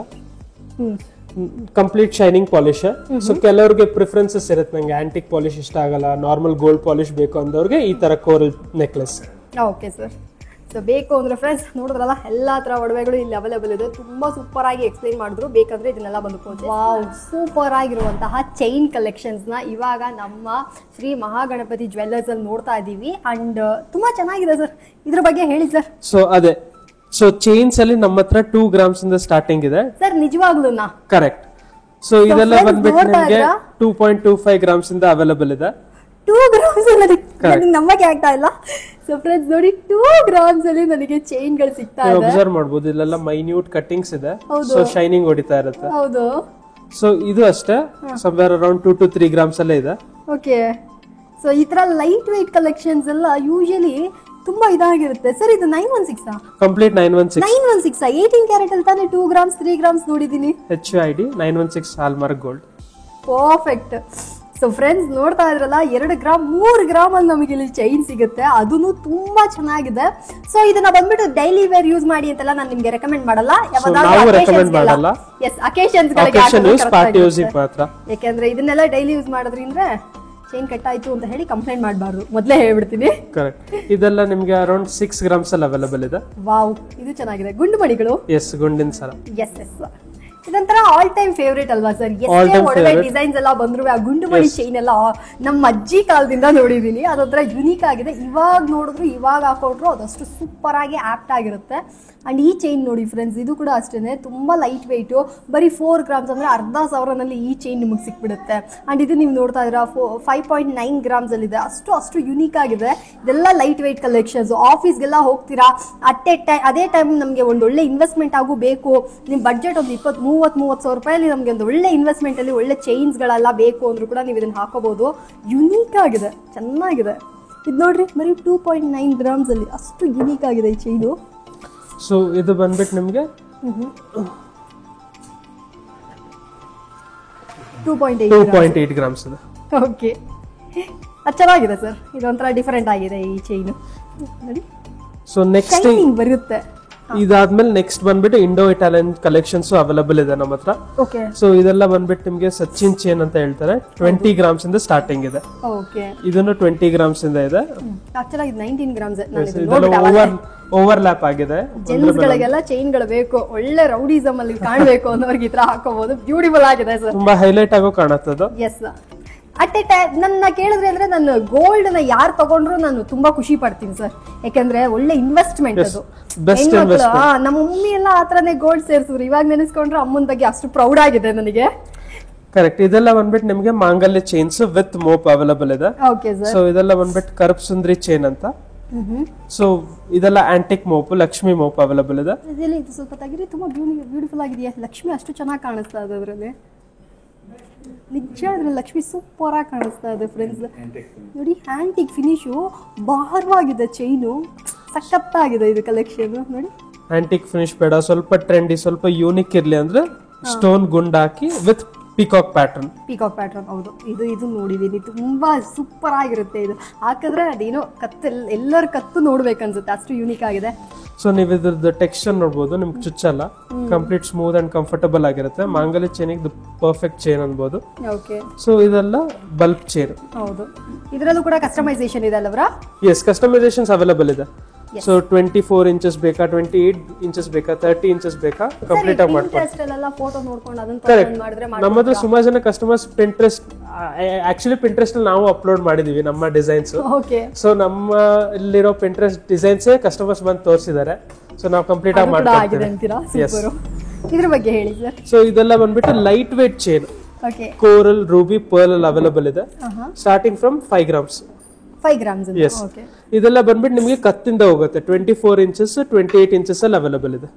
ಕಂಪ್ಲೀಟ್ ಶೈನಿಂಗ್ ಪಾಲಿಶ್. ಸೊ ಕೆಲವ್ರಿಗೆ ಪ್ರಿಫರೆನ್ಸಸ್ ಇರುತ್ತೆ, ನಂಗೆ ಆಂಟಿಕ್ ಪಾಲಿಶ್ ಇಷ್ಟ ಆಗಲ್ಲ, ನಾರ್ಮಲ್ ಗೋಲ್ಡ್ ಪಾಲಿಶ್ ಬೇಕು ಅಂದವ್ರಿಗೆ ಈ ತರ coral necklace. Okay sir. So ಬೇಕು ಅಂದ್ರೆ ಫ್ರೆಂಡ್ಸ್ ನೋಡಿದ್ರಲ್ಲ, ಎಲ್ಲಾ ತರ ಒಡವೆಗಳು ಇಲ್ಲಿ ಅವೈಲೇಬಲ್ ಇದೆ. ತುಂಬಾ ಸೂಪರ್ ಆಗಿ ಎಕ್ಸ್ಪ್ಲೈನ್ ಮಾಡಿದ್ರು. ಬೇಕಂದ್ರೆ ಇದನ್ನೆಲ್ಲ ಬಂದು ವಾವ್, ಸೂಪರ್ ಆಗಿರುವಂತಹ ಚೈನ್ ಕಲೆಕ್ಷನ್ಸ್ ನ ಇವಾಗ ನಮ್ಮ ಶ್ರೀ ಮಹಾಗಣಪತಿ ಜ್ಯುವೆಲ್ಲರ್ಸ್ ಅಲ್ಲಿ ನೋಡ್ತಾ ಇದೀವಿ. ಅಂಡ್ ತುಂಬಾ ಚೆನ್ನಾಗಿದೆ ಸರ್, ಇದ್ರ ಬಗ್ಗೆ ಹೇಳಿ ಸರ್. ಸೊ ಅದೇ, ಸೊ ಚೈನ್ಸ್ ಅಲ್ಲಿ ನಮ್ಮ ಹತ್ರ 2 ಗ್ರಾಮ್ಸ್ ಇಂದ ಸ್ಟಾರ್ಟಿಂಗ್ ಇದೆ ಸರ್. ನಿಜವಾಗ್ಲೂನಾ? ಕರೆಕ್ಟ್. ಸೊ ಇದೆಲ್ಲ ಬಂದ್ಬಿಟ್ಟು ನಿಮಗೆ 2.25 ಗ್ರಾಮ್ಸ್ ಇಂದ ಅವೈಲೇಬಲ್ ಇದೆ. 2 ಗ್ರಾಮ್ಸ್ ನನಗೆ ನಂಬಕ್ಕೆ ಆಗ್ತಾ ಇಲ್ಲ. ಸೊ ಫ್ರೆಂಡ್ಸ್ ನೋಡಿ, 2 ಗ್ರಾಮ್ಸ್ ಅಲ್ಲಿ ನನಗೆ ಚೈನ್ ಗಳು ಸಿಗ್ತಾ ಇದೆ. ಅಬ್ಸರ್ವ್ ಮಾಡಬಹುದು, ಇಲ್ಲೆಲ್ಲ ಮೈನ್ಯೂಟ್ ಕಟ್ಟಿಂಗ್ಸ್ ಇದೆ. ಸೊ ಶೈನಿಂಗ್ ಹೊಡಿತಾ ಇರುತ್ತೆ. ಹೌದು. ಸೊ ಇದು ಅಷ್ಟೇ, ಸಮ್ವೇರ್ ಅರೌಂಡ್ 2 to 3 ಗ್ರಾಮ್ಸ್ ಅಲ್ಲೇ ಇದೆ. ಓಕೆ. ಸೊ ಈ ತರ ಲೈಟ್ ವೇಟ್ ಕಲೆಕ್ಷನ್ಸ್ ಎಲ್ಲ ಯೂಶಲಿ ತುಂಬಾ ಇದಾಗಿರುತ್ತೆ ಸರ್. ಇದು 916 ಕಂಪ್ಲೀಟ್ 916 18 ಕ್ಯಾರೆಟ್ ಅಲ್ಲಿ ತಾನೇ 2 ಗ್ರಾಮ್ಸ್ 3 ಗ್ರಾಮ್ಸ್ ನೋಡಿದೀನಿ. HUID 916 hallmark gold. Perfect. So friends ನೋಡ್ತಾ ಇದ್ರಲ್ಲ, 2 ಗ್ರಾಮ್ 3 ಗ್ರಾಮ್ ಅಲ್ಲಿ ನಮಗೆ ಇಲ್ಲಿ ಚೈನ್ ಸಿಗುತ್ತೆ. ಅದನ್ನು ತುಂಬಾ ಚೆನ್ನಾಗಿದೆ. ಸೊ ಇದನ್ನ ಬಂದ್ಬಿಟ್ಟು ಡೈಲಿ ವೇರ್ ಯೂಸ್ ಮಾಡಿ ಅಂತೆಲ್ಲ ನಾನು ನಿಮ್ಗೆ ರೆಕಮೆಂಡ್ ಮಾಡಲ್ಲ. ಯಾಕಂದ್ರೆ ಇದನ್ನೆಲ್ಲ ಡೈಲಿ ಯೂಸ್ ಮಾಡೋದ್ರಿಂದ ಚೈನ್ ಕಟ್ ಆಯ್ತು ಅಂತ ಹೇಳಿ ಕಂಪ್ಲೇಂಟ್ ಮಾಡಬಾರ್ದು, ಮೊದಲೇ ಹೇಳ್ಬಿಡ್ತೀನಿ. ಕರೆಕ್ಟ್. ಇದೆಲ್ಲ ನಿಮ್ಗೆ ಅರೌಂಡ್ 6 ಗ್ರಾಮ್ಸ್ ಅಲ್ಲಿ ಅವೈಲೇಬಲ್ ಇದೆ. ವಾವ್, ಇದು ಚೆನ್ನಾಗಿದೆ. ಗುಂಡು ಮಣಿಗಳು. ಎಸ್, ಗುಂಡಿನ ಸರ. ಎಸ್. ಇದೊಂಥರ ಆಲ್ ಟೈಮ್ ಫೇವ್ರೇಟ್ ಅಲ್ವಾ ಸರ್? ಎಷ್ಟೇ ಒಡವೆ ಡಿಸೈನ್ಸ್ ಎಲ್ಲ ಬಂದ್ರು ಆ ಗುಂಡು ಮಣಿ ಚೈನ್ ಎಲ್ಲ ನಮ್ಮ ಅಜ್ಜಿ ಕಾಲದಿಂದ ನೋಡಿದೀನಿ. ಅದೊಂಥರ ಯುನೀಕ್ ಆಗಿದೆ. ಇವಾಗ ನೋಡಿದ್ರು, ಇವಾಗ ಹಾಕೊಂಡ್ರು ಅದಷ್ಟು ಸೂಪರ್ ಆಗಿ ಆಪ್ಟ್ ಆಗಿರುತ್ತೆ. ಅಂಡ್ ಈ ಚೈನ್ ನೋಡಿ ಫ್ರೆಂಡ್ಸ್, ಇದು ಕೂಡ ಅಷ್ಟೇನೆ ತುಂಬಾ ಲೈಟ್ ವೆಯ್ಟು. ಬರೀ 4 ಗ್ರಾಮ್ಸ್ ಅಂದ್ರೆ 10,000ನಲ್ಲಿ ಈ ಚೈನ್ ನಿಮಗೆ ಸಿಕ್ಬಿಡುತ್ತೆ. ಅಂಡ್ ಇದು ನೀವು ನೋಡ್ತಾ ಇದ್ರ 5.9 ಗ್ರಾಮ್ಸ್ ಅಲ್ಲಿ ಇದೆ. ಅಷ್ಟು ಯುನೀಕ್ ಆಗಿದೆ. ಇದೆಲ್ಲ ಲೈಟ್ ವೆಯ್ಟ್ ಕಲೆಕ್ಷನ್ಸ್. ಆಫೀಸ್ಗೆಲ್ಲ ಹೋಗ್ತೀರಾ, ಅದೇ ಟೈಮ್ ನಮಗೆ ಒಂದು ಒಳ್ಳೆ ಇನ್ವೆಸ್ಟ್ಮೆಂಟ್ ಆಗು ಬೇಕು, ನಿಮ್ ಬಡ್ಜೆಟ್ ಒಂದು 20,000 ರೂಪಾಯಲ್ಲಿ ನಮಗೆ ಒಂದು ಒಳ್ಳೆ ಇನ್ವೆಸ್ಟ್ಮೆಂಟ್ ಅಲ್ಲಿ ಒಳ್ಳೆ ಚೈನ್ಸ್ ಗಳೆಲ್ಲ ಬೇಕು ಅಂದ್ರೂ ಕೂಡ ನೀವು ಇದನ್ನ ಹಾಕೋಬಹುದು. ಯುನೀಕ್ ಆಗಿದೆ, ಚೆನ್ನಾಗಿದೆ. ಇದು ನೋಡ್ರಿ ಬರೀ 2.9 ಗ್ರಾಮ್ಸ್ ಅಲ್ಲಿ ಅಷ್ಟು ಯುನೀಕ್ ಆಗಿದೆ ಈ ಚೈನು. ಸೊ ಇದು ಬಂದ್ಬಿಟ್ಟು ನಿಮಗೆ 2.8 ಗ್ರಾಮ್ಸ್ ಇದೆ. ಓಕೆ, ಅದು ಚೆನ್ನಾಗಿದೆ ಸರ್. ಇದೊಂಥರ ಡಿಫರೆಂಟ್ ಆಗಿದೆ ಈ ಚೈನು ನೋಡಿ. ಸೊ ನೆಕ್ಸ್ಟ್ ಶೈನಿಂಗ್ ಬರುತ್ತೆ. ಇದಾದ್ಮೇಲೆ ನೆಕ್ಸ್ಟ್ ಬಂದ್ಬಿಟ್ಟು ಇಂಡೋ ಇಟಾಲಿಯನ್ ಕಲೆಕ್ಷನ್ಸ್ ಅವೈಲಬಲ್ ಇದೆ ನಮ್ಮ ಹತ್ರ. ಓಕೆ, ಸೊ ಇದೆಲ್ಲ ಬಂದ್ಬಿಟ್ಟು ನಿಮಗೆ ಸಚಿನ್ ಚೇನ್ ಅಂತ ಹೇಳ್ತಾರೆ. 20 ಗ್ರಾಮ್ಸ್ ಇಂದ ಸ್ಟಾರ್ಟಿಂಗ್ ಇದೆ. ಓಕೆ, ಇದನ್ನು 20 ಗ್ರಾಮ್ಸ್ ಇಂದ ಇದೆ. ಆಕ್ಚುಲಿ ಇದು 19 ಗ್ರಾಮ್ಸ್. ಇದೆಲ್ಲ ಓವರ್ಲ್ಯಾಪ್ ಆಗಿದೆ. ಜೆಂಟ್ಸ್ ಗಳಿಗೆಲ್ಲ ಚೈನ್ ಗಳು ಬೇಕು, ಒಳ್ಳೆ ರೌಡಿಸಮ್ ಅಲ್ಲಿ ಕಾಣಬೇಕು ಅನ್ನೋರ್ಗೆ ಈ ತರ ಹಾಕೋಬಹುದು. ಬ್ಯೂಟಿಫುಲ್ ಆಗಿದೆ ಸರ್, ತುಂಬಾ ಹೈಲೈಟ್ ಆಗೋ ಕಾಣುತ್ತದು. ಎಸ್, ಅಟ್ ಎ ಟೈಮ್ ನನ್ನ ಕೇಳಿದ್ರೆ ಅಂದ್ರೆ ನಾನು ಗೋಲ್ಡ್ ನ ಯಾರು ತಗೊಂಡ್ರು ನಾನು ತುಂಬಾ ಖುಷಿ ಪಡ್ತೀನಿ ಸರ್. ಯಾಕಂದ್ರೆ ಒಳ್ಳೆ ಇನ್ವೆಸ್ಟ್ಮೆಂಟ್ ಅದು. ಹೆಣ್ಮಕ್ಳು ನಮ್ಮ ಮಮ್ಮಿ ಎಲ್ಲ ಆತರನೇ ಗೋಲ್ಡ್ ಸೇರ್ಸಿದ್ರು. ಇವಾಗ ನೆನೆಸ್ಕೊಂಡ್ರೆ ಅಮ್ಮನ ಬಗ್ಗೆ ಅಷ್ಟು ಪ್ರೌಡ್ ಆಗಿದೆ ನನಗೆ. ಕರೆಕ್ಟ್. ಇದೆಲ್ಲ ಬಂದ್ಬಿಟ್ಟು ನಿಮಗೆ ಮಾಂಗಲ್ಯ ಚೈನ್ಸ್ ವಿತ್ ಮೋಪ್ ಅವೈಲಬಲ್ ಇದೆ. Okay sir. ಸೊ ಇದೆಲ್ಲ ಬಂದ್ಬಿಟ್ಟು ಕರ್ಪ್ ಸುಂದ್ರಿ ಚೈನ್ ಅಂತ. ಸೊ ಇದೆಲ್ಲ antique mop, Lakshmi mop available ಇದೆ. ಇದೆಲ್ಲ ಇದು ಸ್ವಲ್ಪ ತೆಗಿರಿ, ತುಂಬಾ ಬ್ಯೂಟಿಫುಲ್ ಆಗಿದೆಯಾ. ಲಕ್ಷ್ಮಿ ಅಷ್ಟು ಚೆನ್ನಾಗಿ ಕಾಣಿಸ್ತಾ ಇದೆ ಅದರಲ್ಲಿ. ನಿಜ ಅದ್ರಲ್ಲಿ ಲಕ್ಷ್ಮಿ ಸೂಪರ್ ಆಗಿ ಕಾಣಿಸ್ತಾ ಇದೆ ಫ್ರೆಂಡ್ಸ್. ನೋಡಿ ಆಂಟಿಕ್ ಫಿನಿಶು, ಭಾರವಾಗಿದೆ ಚೈನು, ಸಖತ್ತಾಗಿದೆ ಇದು ಕಲೆಕ್ಷನ್ ನೋಡಿ. ಆಂಟಿಕ್ ಫಿನಿಶ್ ಬೇಡ, ಸ್ವಲ್ಪ ಟ್ರೆಂಡಿ, ಸ್ವಲ್ಪ ಯೂನಿಕ್ ಇರ್ಲಿ ಅಂದ್ರೆ ಸ್ಟೋನ್ ಗುಂಡ್ ಹಾಕಿ with peacock pattern. Peacock pattern, ಹೌದು. ಇದು ನೋಡಿದೀನಿ, ತುಂಬಾ ಸೂಪರ್ ಆಗಿರುತ್ತೆ. ಇದು ಹಾಕಿದ್ರೆ ಅದೇನೋ ಕತ್ತು ಎಲ್ಲರ ಕತ್ತು ನೋಡ್ಬೇಕನ್ಸುತ್ತೆ, ಅಷ್ಟು ಯೂನಿಕ್ ಆಗಿದೆ. ಸೊ ನೀವು ಇದ್ರದ್ದು ಟೆಕ್ಸ್ಚರ್ ನೋಡ್ಬೋದು, ನಿಮ್ಗೆ ಚುಚ್ಚಲ್ಲ, ಕಂಪ್ಲೀಟ್ ಸ್ಮೂತ್ ಅಂಡ್ ಕಂಫರ್ಟಬಲ್ ಆಗಿರುತ್ತೆ. ಮಾಂಗಲ್ಯ ಚೈನಿಗೆ ಪರ್ಫೆಕ್ಟ್ ಚೈನ್ ಅನ್ಬೋದು. ಓಕೆ, ಸೊ ಇದೆಲ್ಲ ಬಲ್ಬ್ ಚೈನ್. ಹೌದು, ಇದರಲ್ಲೂ ಕೂಡ ಕಸ್ಟಮೈಸೇಷನ್ ಇದೆ ಅಲ್ಲವ್ರಾ? ಎಸ್, ಕಸ್ಟಮೈಸೇಷನ್ಸ್ ಅವೈಲಬಲ್ ಇದೆ. ಸೊ 24 ಇಂಚಸ್ ಬೇಕಾ, 28 ಇಂಚಸ್ ಬೇಕಾ, 30 ಇಂಚಸ್ ಬೇಕಾ, ಕಂಪ್ಲೀಟ್ ಆಗಿ ಮಾಡ್ಕೊಡ್ತೀವಿ. ಫೋಟೋ ನೋಡ್ಕೊಂಡು ಅದನ್ನ ಕರೆಕ್ಟ್. ಮಾಡಿದ್ರೆ ನಮ್ಮ ಹತ್ರ ಸುಮಾರು ಜನ ಕಸ್ಟಮರ್ಸ್ ಪಿಂಟ್ರೆಸ್ಟ್, ಆಕ್ಚುಲಿ ಪಿಂಟ್ರೆಸ್ಟ್ ಅಲ್ಲಿ ನಾವು ಅಪ್ಲೋಡ್ ಮಾಡಿದೀವಿ ನಮ್ಮ ಡಿಸೈನ್ಸ್. ಓಕೆ, ಸೊ ನಮ್ಮ ಇಲ್ಲಿರೋ ಪಿಂಟ್ರೆಸ್ಟ್ ಡಿಸೈನ್ಸ್ ಕಸ್ಟಮರ್ಸ್ ಬಂದು ತೋರಿಸಿದ್ದಾರೆ. ಸೊ ನಾವು ಕಂಪ್ಲೀಟ್ ಆಗಿ ಆಗಿದೆ ಅಂತೀರಾ? ಸೂಪರ್. ಇದ್ರ ಬಗ್ಗೆ ಹೇಳಿ ಸರ್. ಸೊ ಇದೆಲ್ಲ ಬಂದ್ಬಿಟ್ಟು light weight chain, okay, coral, ruby, pearl ಅಲ್ಲಿ ಅವೈಲಬಲ್ ಇದೆ. Starting from 5 grams. 5 grams. Yes, ಇದೆಲ್ಲ ಬಂದ್ಬಿಟ್ಟು ನಿಮಗೆ ಕತ್ತಿಂದ ಹೋಗುತ್ತೆ. 24 ಇಂಚಸ್, 28 ಇಂಚಸ್ ಅಲ್ಲಿ ಅವೈಲಬಲ್ ಇದೆ.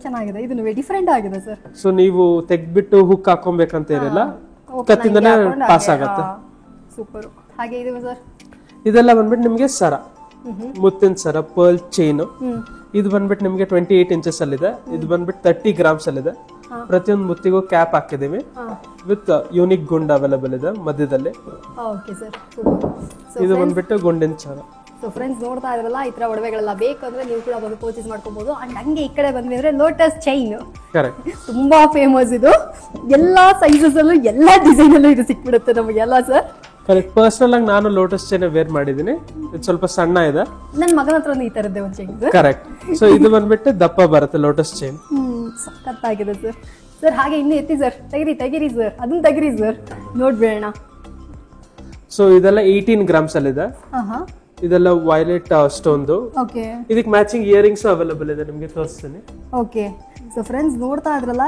ಚೆನ್ನಾಗಿದೆ, ಇದು ಡಿಫರೆಂಟ್ ಆಗಿದೆ ಸರ್. ಸೊ ನೀವು ತೆಗ್ದ್ಬಿಟ್ಟು ಹುಕ್ ಹಾಕೊಬೇಕಂತ ಇರಲ್ಲ, ಕತ್ತಿಂದನೇ ಪಾಸ್ ಆಗುತ್ತೆ. ಸೂಪರ್. ಹಾಗೆ ಇದು ಸರ್, ಇದೆಲ್ಲ ಬಂದ್ಬಿಟ್ಟು ನಿಮಗೆ ಸರ, ಮುತ್ತಿನ ಸರ, ಪರ್ಲ್ ಚೈನ್. ಇದು ಬಂದ್ಬಿಟ್ಟು ನಿಮಗೆ 28 ಇಂಚಸ್ ಅಲ್ಲಿ ಇದೆ. ಇದು ಬಂದ್ಬಿಟ್ಟು 30 ಗ್ರಾಮ್ಸ್ ಅಲ್ಲಿ ಇದೆ. ಪ್ರತಿಯೊಂದು ಮುತ್ತಿಗೂ ಕ್ಯಾಪ್ ಹಾಕಿದೀವಿ ವಿತ್ ಯೂನಿಕ್ ಗುಂಡ್ ಅವೈಲಬಲ್ ಇದೆ ಮಧ್ಯದಲ್ಲಿ. Okay sir, super. ಇದು ಬಂದ್ಬಿಟ್ಟು ಗುಂಡಿನ ಸರ. ಸೊ ಫ್ರೆಂಡ್ಸ್ ನೋಡ್ತಾ ಇದ್ರಲ್ಲ, ಈ ತರ ಒಡವೆಗಳೆಲ್ಲ ಬೇಕಂದ್ರೆ ನೀವು ಕೂಡ ಬಂದು ಪರ್ಚೇಸ್ ಮಾಡ್ಕೋಬಹುದು. ಅಂಡ್ ಹಂಗೆ ಈ ಕಡೆ ಬಂದ್ವಿ ಅಂದ್ರೆ ಲೋಟಸ್ ಚೈನ್, ಕರೆಕ್ಟ್, ತುಂಬಾ ಫೇಮಸ್. ಇದು ಎಲ್ಲಾ ಸೈಜಸ್ ಅಲ್ಲೂ ಎಲ್ಲಾ ಡಿಸೈನ್ ಅಲ್ಲೂ ಇದು ಸಿಕ್ಬಿಡುತ್ತೆ ನಮಗೆಲ್ಲ ಸರ್. ಕರೆಕ್ಟ್. ಪರ್ಸನಲ್ ಆಗಿ ನಾನು ಲೋಟಸ್ ಚೈನ್ ವೇರ್ ಮಾಡಿದೀನಿ. ಇದು ಸ್ವಲ್ಪ ಸಣ್ಣ ಇದೆ. ನನ್ನ ಮಗನ ಹತ್ರ ಈ ತರದ್ದೇ ಒಂದು ಚೈನ್. ಕರೆಕ್ಟ್. ಸೊ ಇದು ಬಂದ್ಬಿಟ್ಟು ದಪ್ಪ ಬರುತ್ತೆ ಲೋಟಸ್ ಚೈನ್. ಸಖತ್ತಾಗಿದೆ ಸರ್. ಸರ್ ಹಾಗೆ ಇನ್ನು ಎತ್ತಿ ಸರ್, ತೆಗಿರಿ ಸರ್, ಅದನ್ನ ತೆಗಿರಿ ಸರ್, ನೋಡ್ಬೇಡ. ಸೊ ಇದೆಲ್ಲ 18 ಗ್ರಾಮ್ಸ್ ಅಲ್ಲಿ ಇದೆ. ಇದೆಲ್ಲ ವೈಲೆಟ್ ಸ್ಟೋನ್ದು. ಓಕೆ, ಇದಕ್ಕೆ ಮ್ಯಾಚಿಂಗ್ ಇಯರಿಂಗ್ಸ್ ಅವೈಲಬಲ್ ಇದೆ, ನಿಮಗೆ ತೋರಿಸ್ತೀನಿ. ಓಕೆ. ಸೊ ಫ್ರೆಂಡ್ಸ್ ನೋಡ್ತಾ ಇದ್ರಲ್ಲ,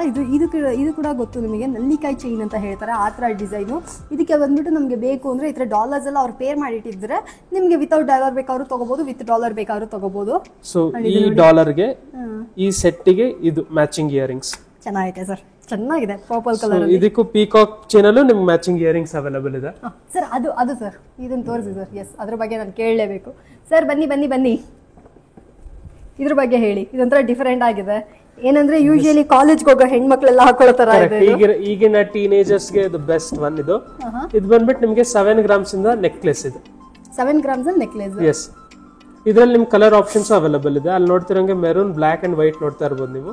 ಇದು ಕೂಡ ಗೊತ್ತು ನಿಮಗೆ, ನಲ್ಲಿಕಾಯಿ ಚೈನ್ ಅಂತ ಹೇಳ್ತಾರೆ, ಆ ಥರ ಡಿಸೈನು. ಇದಕ್ಕೆ ಬಂದ್ಬಿಟ್ಟು ನಮಗೆ ಬೇಕು ಅಂದ್ರೆ ಈ ಥರ ಡಾಲರ್ಸ್ ಎಲ್ಲ ಅವ್ರು ಪೇರ್ ಮಾಡಿಟ್ಟಿದ್ರೆ ನಿಮಗೆ ವಿತೌಟ್ ಡಾಲರ್ ಬೇಕಾದ್ರೂ ತಗೋಬಹುದು, ವಿತ್ ಡಾಲರ್ ಬೇಕಾದ್ರೂ ತಗೋಬಹುದು. ಸೊ ಈ ಡಾಲರ್ಗೆ, ಈ ಸೆಟ್ಟಿಗೆ ಇದು ಮ್ಯಾಚಿಂಗ್ ಇಯರಿಂಗ್ಸ್. ಚೆನ್ನಾಗಿದೆ ಸರ್, ಚೆನ್ನಾಗಿದೆ, ಪರ್ಪಲ್ ಕಲರ್. ಇದಕ್ಕೂ ಪೀಕಾಕ್ ಚೈನ್ ಅಲ್ಲೂ ನಿಮ್ಗೆ ಮ್ಯಾಚಿಂಗ್ ಇಯರಿಂಗ್ಸ್ ಅವೈಲಬಲ್ ಇದೆ. ಸರ್ ಅದು ಸರ್ ಇದನ್ನ ತೋರಿಸಿ ಸರ್. ಎಸ್, ಅದ್ರ ಬಗ್ಗೆ ನಾನು ಕೇಳಲೇಬೇಕು ಸರ್. ಬನ್ನಿ ಇದ್ರ ಬಗ್ಗೆ ಹೇಳಿ. ಇದೊಂಥರ ಡಿಫರೆಂಟ್ ಆಗಿದೆ. ಏನಂದ್ರೆ ಯೂಶಲಿ ಕಾಲೇಜ್ಗೆ ಹೋಗೋ ಹೆಣ್ಮಕ್ಳೆಲ್ಲ ಹಾಕೊಳ್ಳೋ ತರ ಇದೆ. ಈಗಿನ ಟೀನೇಜರ್ಸ್ಗೆ ಇದು ಬೆಸ್ಟ್ ಒನ್. ಇದು ಬಂದ್ಬಿಟ್ಟು ನಿಮ್ಗೆ 7 ಗ್ರಾಮ್ಸ್ ಇಂದ ನೆಕ್ಲೆಸ್ ಇದೆ. 7 ಗ್ರಾಮ್ಸ್ ಅಲ್ಲಿ ನೆಕ್ಲೆಸ್. ಎಸ್, ಇದ್ರಲ್ಲಿ ನಿಮ್ ಕಲರ್ ಆಪ್ಷನ್ಸ್ ಅವೈಲಬಲ್ ಇದೆ. ಅಲ್ಲಿ ನೋಡ್ತಿರಂಗೆ ಮೆರೂನ್, ಬ್ಲಾಕ್ ಅಂಡ್ ವೈಟ್ ನೋಡ್ತಾ ಇರ್ಬೋದು ನೀವು.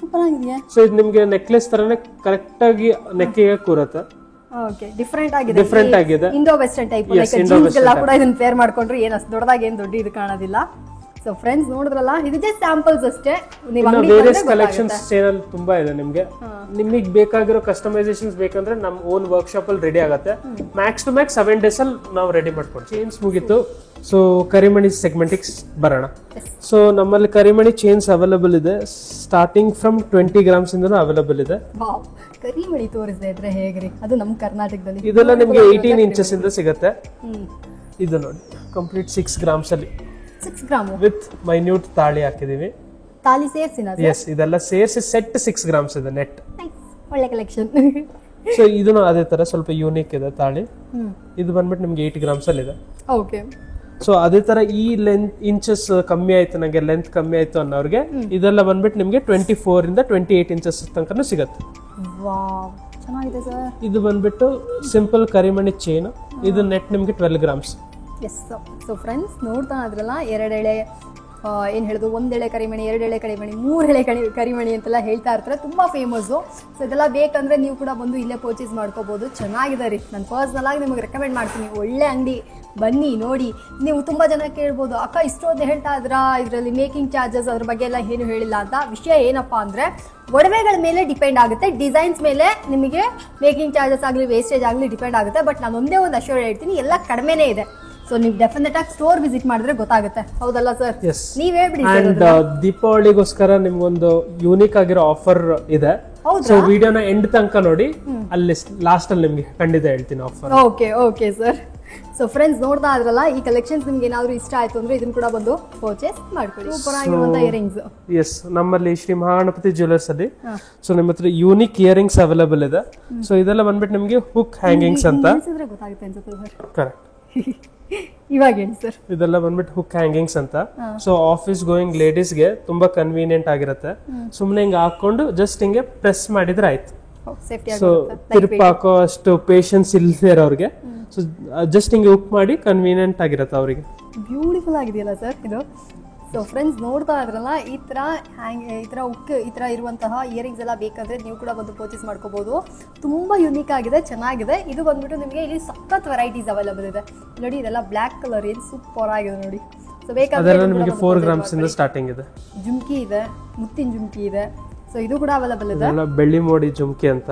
ಸೂಪರ್ ಆಗಿದೆಯಾ? ಸೊ ಇದು ನಿಮ್ಗೆ ನೆಕ್ಲೆಸ್ ತರನೇ ಕರೆಕ್ಟ್ ಆಗಿ ನೆಕ್ಕಿಗೆ ಕೂರತ್ತೆ. ಓಕೆ, ಡಿಫರೆಂಟ್ ಆಗಿದೆ. Indo western type. ಜೀನ್ಸ್ ಎಲ್ಲ ಕೂಡ ಇದನ್ನ ಪೇರ್ ಮಾಡ್ಕೊಂಡ್ರೆ ಏನು ಅಷ್ಟು ದೊಡ್ಡದಾಗಿ ಏನು ದೊಡ್ಡ ಇದು ಕಾಣೋದಿಲ್ಲ. ಸೊ ಫ್ರೆಂಡ್ಸ್ ನೋಡಿದ್ರಲ್ಲ, ಇದು ಜಸ್ಟ್ ಸ್ಯಾಂಪಲ್ಸ್ ಅಷ್ಟೇ. ವೇರಿಯಸ್ ಕಲೆಕ್ಷನ್ಸ್ ಚಾನಲ್ ತುಂಬಾ ಇದೆ. ನಿಮಗೆ ಬೇಕಾಗಿರೋ ಕಸ್ಟಮೈಸೇಷನ್ಸ್ ಬೇಕಂದ್ರೆ ನಮ್ಮ ಓನ್ ವರ್ಕ್ಶಾಪ್ ಅಲ್ಲಿ ರೆಡಿ ಆಗುತ್ತೆ. ಮ್ಯಾಕ್ಸ್ ಟು ಮ್ಯಾಕ್ಸ್ 7 ಡೇಸ್ ಅಲ್ಲಿ ನಾವು ರೆಡಿ ಮಾಡ್ಕೊಡ್ತೀವಿ. ಚೈನ್ಸ್ ಮುಗೀತು. ಸೊ ಕರಿಮಣಿ ಸೆಗ್ಮೆಂಟಿಗೆ ಬರೋಣ. ಸೊ ನಮ್ಮಲ್ಲಿ ಕರಿಮಣಿ ಚೈನ್ಸ್ ಅವೈಲಬಲ್ ಇದೆ. ಸ್ಟಾರ್ಟಿಂಗ್ ಫ್ರಮ್ 20 ಗ್ರಾಮ್ಸ್ ಇಂದನೂ ಅವೈಲಬಲ್ ಇದೆ. ಕರಿಮಣಿ ತೋರಿಸದೆ ಇದ್ರೆ ಹೇಗ್ರಿ, ಅದು ನಮ್ಮ ಕರ್ನಾಟಕದಲ್ಲಿ. ಇದೆಲ್ಲ ನಿಮ್ಗೆ 18 ಇಂಚಸ್ ಇಂದ ಸಿಗುತ್ತೆ. ಇದು ನೋಡಿ ಕಂಪ್ಲೀಟ್ 6 ಗ್ರಾಮ್ಸ್ ಅಲ್ಲಿ 6 ಗ್ರಾಮ್ ವಿತ್ ಮೈನ್ಯೂಟ್ ತಾಳಿ ಹಾಕಿದೀವಿ. ತಾಳಿ ಸೇರ್ಸಿನ? ಎಸ್, ಇದೆಲ್ಲ ಸೇರಿಸಿ ಸೆಟ್ 6 ಗ್ರಾಮ್ಸ್ ಇದೆ ನೆಟ್. ಒಳ್ಳೆ ಕಲೆಕ್ಷನ್. ಸೊ ಇದನ್ನು ಅದೇ ತರ ಸ್ವಲ್ಪ ಯೂನಿಕ್ ಇದೆ ತಾಳಿ. ಇದು ಬಂದ್ಬಿಟ್ಟು ನಿಮ್ಗೆ 8 ಗ್ರಾಮ್ಸ್ ಅಲ್ಲಿ ಇದೆ. ಓಕೆ. ಸೊ ಅದೇ ತರ ಈ ಇಂಚಸ್ ಕಮ್ಮಿ ಆಯ್ತು, ನಂಗೆ ಲೆಂತ್ ಕಮ್ಮಿ ಆಯ್ತು ಅನ್ನೋರಿಗೆ ಇದೆಲ್ಲ ಬಂದ್ಬಿಟ್ಟು ನಿಮ್ಗೆ 24 ಇಂದ 28 ಇಂಚಸ್ ತನಕನೂ ಸಿಗತ್ತೆ. ವಾವ್, ಚೆನ್ನಾಗಿದೆ ಸರ್. ಇದು ಬಂದ್ಬಿಟ್ಟು ಸಿಂಪಲ್ ಕರಿಮಣಿ ಚೈನ್, ಇದು ನೆಟ್ ನಿಮ್ಗೆ 12 ಗ್ರಾಮ್ಸ್. ಎಸ್. ಸೊ ಫ್ರೆಂಡ್ಸ್, ನೋಡ್ತಾ ಇದ್ರಲ್ಲ, 2 ಎಳೆ ಏನು ಹೇಳೋದು, 1 ಎಳೆ ಕರಿಮಣಿ, 2 ಎಳೆ ಕರಿಮಣಿ, 3 ಎಳೆ ಕರಿಮಣಿ ಅಂತೆಲ್ಲ ಹೇಳ್ತಾ ಇರ್ತಾರೆ, ತುಂಬ ಫೇಮಸ್ಸು. ಸೊ ಇದೆಲ್ಲ ಬೇಕಂದರೆ ನೀವು ಕೂಡ ಬಂದು ಇಲ್ಲೇ ಪರ್ಚೇಸ್ ಮಾಡ್ಕೋಬೋದು. ಚೆನ್ನಾಗಿದೆ ರೀ, ನಾನು ಪರ್ಸ್ನಲ್ ಆಗಿ ನಿಮಗೆ ರೆಕಮೆಂಡ್ ಮಾಡ್ತೀನಿ. ಒಳ್ಳೆ ಅಂಗಡಿ, ಬನ್ನಿ ನೋಡಿ. ನೀವು ತುಂಬ ಜನ ಕೇಳ್ಬೋದು, ಅಕ್ಕ ಇಷ್ಟೊಂದು ಹೇಳ್ತಾ ಇದ್ರಾ, ಇದರಲ್ಲಿ ಮೇಕಿಂಗ್ ಚಾರ್ಜಸ್ ಅದ್ರ ಬಗ್ಗೆ ಎಲ್ಲ ಏನು ಹೇಳಿಲ್ಲ ಅಂತ. ವಿಷಯ ಏನಪ್ಪ ಅಂದರೆ, ಒಡವೆಗಳ ಮೇಲೆ ಡಿಪೆಂಡ್ ಆಗುತ್ತೆ, ಡಿಸೈನ್ಸ್ ಮೇಲೆ ನಿಮಗೆ ಮೇಕಿಂಗ್ ಚಾರ್ಜಸ್ ಆಗಲಿ ವೇಸ್ಟೇಜ್ ಆಗಲಿ ಡಿಪೆಂಡ್ ಆಗುತ್ತೆ. ಬಟ್ ನಾನು ಒಂದೇ ಒಂದು ಅಶ್ಯೂರ್ ಹೇಳ್ತೀನಿ, ಎಲ್ಲ ಕಡಿಮೆನೇ ಇದೆ. ಸೊ ನೀವು ಡೆಫಿನೆಟ್ ಆಗಿ ಸ್ಟೋರ್ ವಿಸಿಟ್ ಮಾಡಿದ್ರೆ ಗೊತ್ತಾಗುತ್ತೆ, ಹೌದಲ್ಲ ಸರ್? ನೀವ್ ಹೇಳ್ಬಿಡಿ. ಅಂಡ್ ದೀಪಾವಳಿಗೋಸ್ಕರ ನಿಮ್ಗೊಂದು ಯೂನಿಕ್ ಆಗಿರೋ ಆಫರ್ ಇದೆ. ಸೊ ವಿಡಿಯೋನ ಎಂಡ್ ತನಕ ನೋಡಿ, ಅಲ್ಲಿ ಲಾಸ್ಟ್ ಅಲ್ಲಿ ನಿಮ್ಗೆ ಖಂಡಿತ ಹೇಳ್ತೀನಿ offer. Okay sir. So friends, ನೋಡ್ತಾ ಇದ್ರಲ್ಲ, ಈ ಕಲೆಕ್ಷನ್ಸ್ ನಿಮ್ಗೆ ಏನಾದ್ರು ಇಷ್ಟ ಆಯ್ತು ಅಂದ್ರೆ ಇದನ್ನ ಕೂಡ ಬಂದು ಪರ್ಚೇಸ್ ಮಾಡ್ಕೊಳ್ಳಿ. ಸೂಪರ್ ಆಗಿರುವಂತ ಇಯರಿಂಗ್ಸ್. ಎಸ್, ನಮ್ಮಲ್ಲಿ ಶ್ರೀ ಮಹಾಗಣಪತಿ ಜ್ಯುವೆಲರ್ಸ್ ಅಲ್ಲಿ ಸೊ ನಿಮ್ಮ ಹತ್ರ ಯೂನಿಕ್ ಇಯರಿಂಗ್ಸ್ ಅವೈಲೇಬಲ್ ಇದೆ. ಸೊ ಇದೆಲ್ಲ ಬಂದ್ಬಿಟ್ಟು ನಿಮ್ಗೆ ಹುಕ್ ಹ್ಯಾಂಗಿಂಗ್ಸ್ ಅಂತ ಗೊತ್ತಾಗುತ್ತೆ ಅನ್ಸುತ್ತೆ ಸರ್. ಕರೆಕ್ಟ್. ಇವಾಗ ಹೇಳಿ ಸರ್. ಇದೆಲ್ಲ ಬಂದ್ಬಿಟ್ಟು ಹುಕ್ ಹ್ಯಾಂಗಿಂಗ್ಸ್ ಅಂತ. ಸೊ ಆಫೀಸ್ ಗೋಯಿಂಗ್ ಲೇಡೀಸ್ಗೆ ತುಂಬಾ ಕನ್ವೀನಿಯಂಟ್ ಆಗಿರುತ್ತೆ. ಸುಮ್ನೆ ಹಿಂಗೆ ಹಾಕೊಂಡು ಜಸ್ಟ್ ಹಿಂಗೆ ಪ್ರೆಸ್ ಮಾಡಿದ್ರೆ ಆಯ್ತು. ಸೊ ತಿರುಪು ಹಾಕೋ ಅಷ್ಟು ಪೇಷನ್ಸ್ ಇಲ್ಲದೆ ಇರೋರಿಗೆ ಸೊ ಜಸ್ಟ್ ಹಿಂಗೆ ಹುಕ್ ಮಾಡಿ ಕನ್ವೀನಿಯಂಟ್ ಆಗಿರುತ್ತೆ ಅವರಿಗೆ. ಬ್ಯೂಟಿಫುಲ್ ಆಗಿದೆಯಲ್ಲ ಸರ್ ಇದು. ಸೊ ಫ್ರೆಂಡ್ಸ್, ನೋಡ್ತಾ ಇದ್ರಲ್ಲ, ಈ ಥರ ಉಕ್ ಈ ಥರ ಇರುವಂತಹ ಇಯರಿಂಗ್ಸ್ ಎಲ್ಲ ಬೇಕಂದ್ರೆ ನೀವು ಕೂಡ ಬಂದು ಪರ್ಚೇಸ್ ಮಾಡ್ಕೋಬಹುದು. ತುಂಬ ಯುನೀಕ್ ಆಗಿದೆ, ಚೆನ್ನಾಗಿದೆ. ಇದು ಬಂದ್ಬಿಟ್ಟು ನಿಮಗೆ ಇಲ್ಲಿ ಸಖತ್ ವೆರೈಟೀಸ್ ಅವೈಲೇಬಲ್ ಇದೆ ನೋಡಿ. ಇದೆಲ್ಲ ಬ್ಲ್ಯಾಕ್ ಕಲರ್, ಏನು ಸೂಪರ್ ಆಗಿದೆ ನೋಡಿ. ಸೊ ಬೇಕಾದ್ರೆ ನಿಮಗೆ 4 ಗ್ರಾಮ್ಸ್ ಇಂದ ಸ್ಟಾರ್ಟಿಂಗ್ ಇದೆ. ಜುಮ್ಕಿ ಇದೆ, ಮುತ್ತಿನ ಜುಮ್ಕಿ ಇದೆ. ಸೊ ಇದು ಕೂಡ ಅವೈಲೇಬಲ್ ಇದೆ. ಬೆಳ್ಳಿ ಮೋಡಿ ಜುಮ್ಕಿ ಅಂತ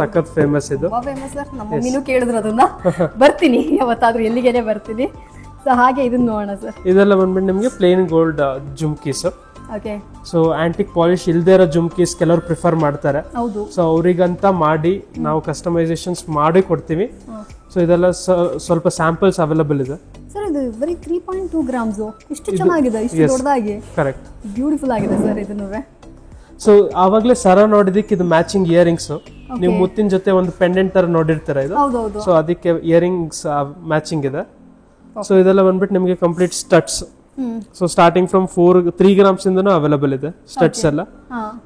ಸಖತ್ ಫೇಮಸ್. ಇದು ಫೇಮಸ್ ಸರ್. ನಮ್ಮ ಮಮ್ಮಿನೂ ಕೇಳಿದ್ರು ಅದನ್ನ. ಬರ್ತೀನಿ ಯಾವತ್ತಾದ್ರೂ, ಎಲ್ಲಿಗೆನೆ ಬರ್ತೀನಿ. ಸೊ ಹಾಗೆ ಇದನ್ನ ನೋಡೋಣ ಸರ್. ಇದೆಲ್ಲ ಬಂದ್ಬಿಟ್ಟು ನಿಮಗೆ plain gold jhumkis. Okay. So antique polish ಇಲ್ದೇ ಇರೋ ಜುಮ್ಕೀಸ್ ಕೆಲವರು ಪ್ರಿಫರ್ ಮಾಡ್ತಾರೆ. ಹೌದು. ಸೊ ಅವರಿಗಂತ ಮಾಡಿ ನಾವು ಕಸ್ಟಮೈಸೇಷನ್ಸ್ ಮಾಡಿ ಕೊಡ್ತೀವಿ. ಸೊ ಇದೆಲ್ಲ ಸ್ವಲ್ಪ ಸ್ಯಾಂಪಲ್ಸ್ ಅವೈಲೇಬಲ್ ಇದೆ ಸರ್. ಇದು ಬರೀ 3.2 ಗ್ರಾಮ್ಸ್. ಇಷ್ಟು ಚೆನ್ನಾಗಿದೆ, ಇಷ್ಟು ದೊಡ್ಡದಾಗಿ. ಕರೆಕ್ಟ್. ಬ್ಯೂಟಿಫುಲ್ ಆಗಿದೆ ಸರ್ ಇದನ್ನು. ಸೊ ಆವಾಗಲೇ ಸರ ನೋಡಿದಕ್ಕೆ ಇದು ಮ್ಯಾಚಿಂಗ್ ಇಯರಿಂಗ್ಸ್. ನೀವು ಮುತ್ತಿನ ಜೊತೆ ಒಂದು ಪೆಂಡೆಂಟ್ ತರ ನೋಡಿರ್ತೀರ ಇದು. ಸೊ ಅದಕ್ಕೆ ಇಯರಿಂಗ್ಸ್ ಮ್ಯಾಚಿಂಗ್ ಇದೆ. ಸೊ ಇದೆಲ್ಲ ಬಂದ್ಬಿಟ್ಟು ನಿಮಗೆ complete studs. So starting from 3 grams ಇಂದನೂ ಅವೈಲೇಬಲ್ ಇದೆ ಸ್ಟಡ್ಸ್ ಎಲ್ಲ.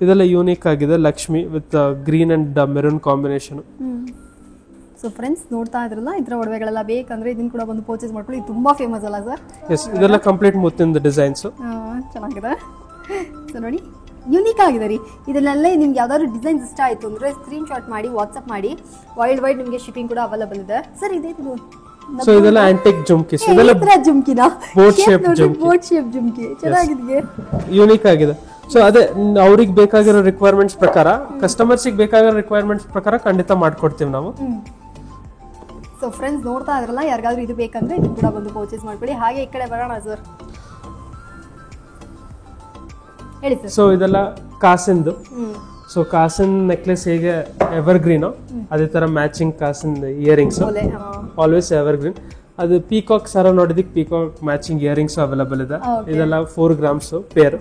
ಇದೆಲ್ಲ ಯೂನಿಕ್ ಆಗಿದೆ, Lakshmi with green and maroon combination. So friends, ನೋಡ್ತಾ ಇದ್ರಲ್ಲ, ಇದ್ರ ಒಡವೆಗಳೆಲ್ಲ ಬೇಕಂದ್ರೆ ಇದನ್ನ ಕೂಡ ಬಂದು ಪರ್ಚೇಸ್ ಮಾಡ್ಕೊಳ್ಳಿ. ಇದು ತುಂಬಾ ಫೇಮಸ್ ಅಲ್ಲ ಸರ್? ಎಸ್, ಇದೆಲ್ಲ ಕಂಪ್ಲೀಟ್ ಮುತ್ತಿನ ಡಿಸೈನ್ಸ್. ಚೆನ್ನಾಗಿದೆ. ಸೊ ನೋಡಿ, ಯುನೀಕ್ ಆಗಿದೆ ರೀ. ಇದನ್ನೆಲ್ಲ ನಿಮ್ಗೆ ಯಾವ್ದಾದ್ರು ಡಿಸೈನ್ಸ್ ಇಷ್ಟ ಆಯ್ತು ಅಂದ್ರೆ ಸ್ಕ್ರೀನ್ ಶಾಟ್ ಮಾಡಿ ವಾಟ್ಸ್ಆಪ್ ಮಾಡಿ. ವರ್ಲ್ಡ್ ವೈಡ್ ನಿಮಗೆ ಶಿಪ್ಪಿಂಗ್ ಕೂಡ ಅವೈಲೇಬಲ್ ಇದೆ ಸರ್. ಇದೇನು? ಸೊ ಇದೆಲ್ಲ ಆಂಟಿಕ್ ಜುಮ್ಕೀಸ್. ಇದೆಲ್ಲ ಜುಮ್ಕಿನಾ? ಬೋಟ್ ಶೇಪ್ ಜುಮ್ಕಿ. ಬೋಟ್ ಶೇಪ್ ಜುಮ್ಕಿ ಚೆನ್ನಾಗಿದೆ, ಯೂನಿಕ್ ಆಗಿದೆ. ಸೊ ಅದೇ ಅವ್ರಿಗೆ ಬೇಕಾಗಿರೋ ರಿಕ್ವೈರ್ಮೆಂಟ್ಸ್ ಪ್ರಕಾರ, ಕಸ್ಟಮರ್ಸಿಗೆ ಬೇಕಾಗಿರೋ ರಿಕ್ವೈರ್ಮೆಂಟ್ಸ್ ಪ್ರಕಾರ ಖಂಡಿತ ಮಾಡ್ಕೊಡ್ತೀವಿ ನಾವು. ಸೊ ಫ್ರೆಂಡ್ಸ್, ನೋಡ್ತಾ ಇದ್ರಲ್ಲ, ಯಾರಿಗಾದ್ರೂ ಇದು ಬೇಕಂದ್ರೆ ಇದು ಕೂಡ ಬಂದು ಪರ್ಚೇಸ್ ಮಾಡ್ಕೊಳ್ಳಿ. ಹಾಗೆ ಈ ಕಡೆ ಬರೋಣ ಸರ್. ಹೇಳಿ ಸರ್. ಸೊ ಇದೆಲ್ಲ ಕಾಸಿಂದು. ಸೊ ಕಾಸಿನ್ ನೆಕ್ಲೆಸ್ ಹೇಗೆ ಎವರ್ ಗ್ರೀನ್ ಅದೇ ತರ ಮ್ಯಾಚಿಂಗ್ ಕಾಸಿನ್ ಇಯರಿಂಗ್ಸ್ ಆಲ್ವೇಸ್ ಎವರ್ ಗ್ರೀನ್. ಅದು ಪೀಕಾಕ್ ಸರ ನೋಡಿದಕ್ಕೆ ಪೀಕಾಕ್ ಮ್ಯಾಚಿಂಗ್ ಇಯರಿಂಗ್ಸ್ ಅವೈಲೇಬಲ್ ಇದೆ. ಇದೆಲ್ಲ 4 ಗ್ರಾಮ್ಸ್ ಪೇರ್.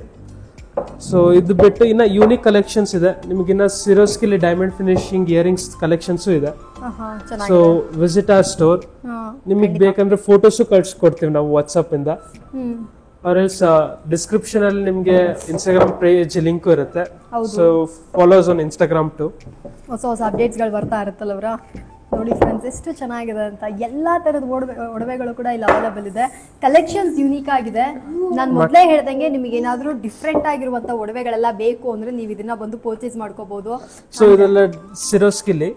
ಸೊ ಇದು ಬಿಟ್ಟು ಇನ್ನ ಯೂನಿಕ್ ಕಲೆಕ್ಷನ್ಸ್ ಇದೆ ನಿಮಗೆ. ಇನ್ನ ಸಿರೋಸ್ಕಿಲಿ ಡೈಮಂಡ್ ಫಿನಿಶಿಂಗ್ ಇಯರಿಂಗ್ಸ್ ಕಲೆಕ್ಷನ್ಸ್ ಇದೆ. So visit our store. ನಿಮಗೆ ಬೇಕಂದ್ರೆ ಫೋಟೋಸು ಕಳ್ಸಿಕೊಡ್ತೀವಿ ನಾವು ವಾಟ್ಸ್ಆಪ್ ಇಂದ. ಆರ್ ಎಲ್ಸ್ ಡಿಸ್ಕ್ರಿಪ್ಷನ್ ಅಲ್ಲಿ ನಿಮ್ಗೆ ಇನ್ಸ್ಟಾಗ್ರಾಮ್ ಪೇಜ್ ಲಿಂಕ್ ಇರುತ್ತೆ. So follows on Instagram too. ಹೊಸ ಹೊಸ ಅಪ್ಡೇಟ್ಸ್ ಗಳು ಬರ್ತಾ ಇರುತ್ತಲ್ಲ ಅವರ. ನೋಡಿ ಫ್ರೆಂಡ್ಸ್, ಎಷ್ಟು ಚೆನ್ನಾಗಿದೆ ಅಂತ. ಎಲ್ಲಾ ತರದ ಒಡವೆಗಳು ಕೂಡ ಇಲ್ಲಿ ಅವೈಲೇಬಲ್ ಇದೆ. ಕಲೆಕ್ಷನ್ಸ್ ಯೂನಿಕ್ ಆಗಿದೆ. ನಾನು ಮೊದಲೇ ಹೇಳ್ದಂಗೆ ನಿಮಗೆ ಏನಾದ್ರೂ ಡಿಫ್ರೆಂಟ್ ಆಗಿರುವಂತ ಒಡವೆಗಳೆಲ್ಲ ಬೇಕು ಅಂದ್ರೆ ನೀವು ಇದನ್ನ ಬಂದು ಪರ್ಚೇಸ್ ಮಾಡ್ಕೋಬಹುದು. ಸೊ ಇದೆಲ್ಲ ಸಿರೋಸ್ಕಿಲಿ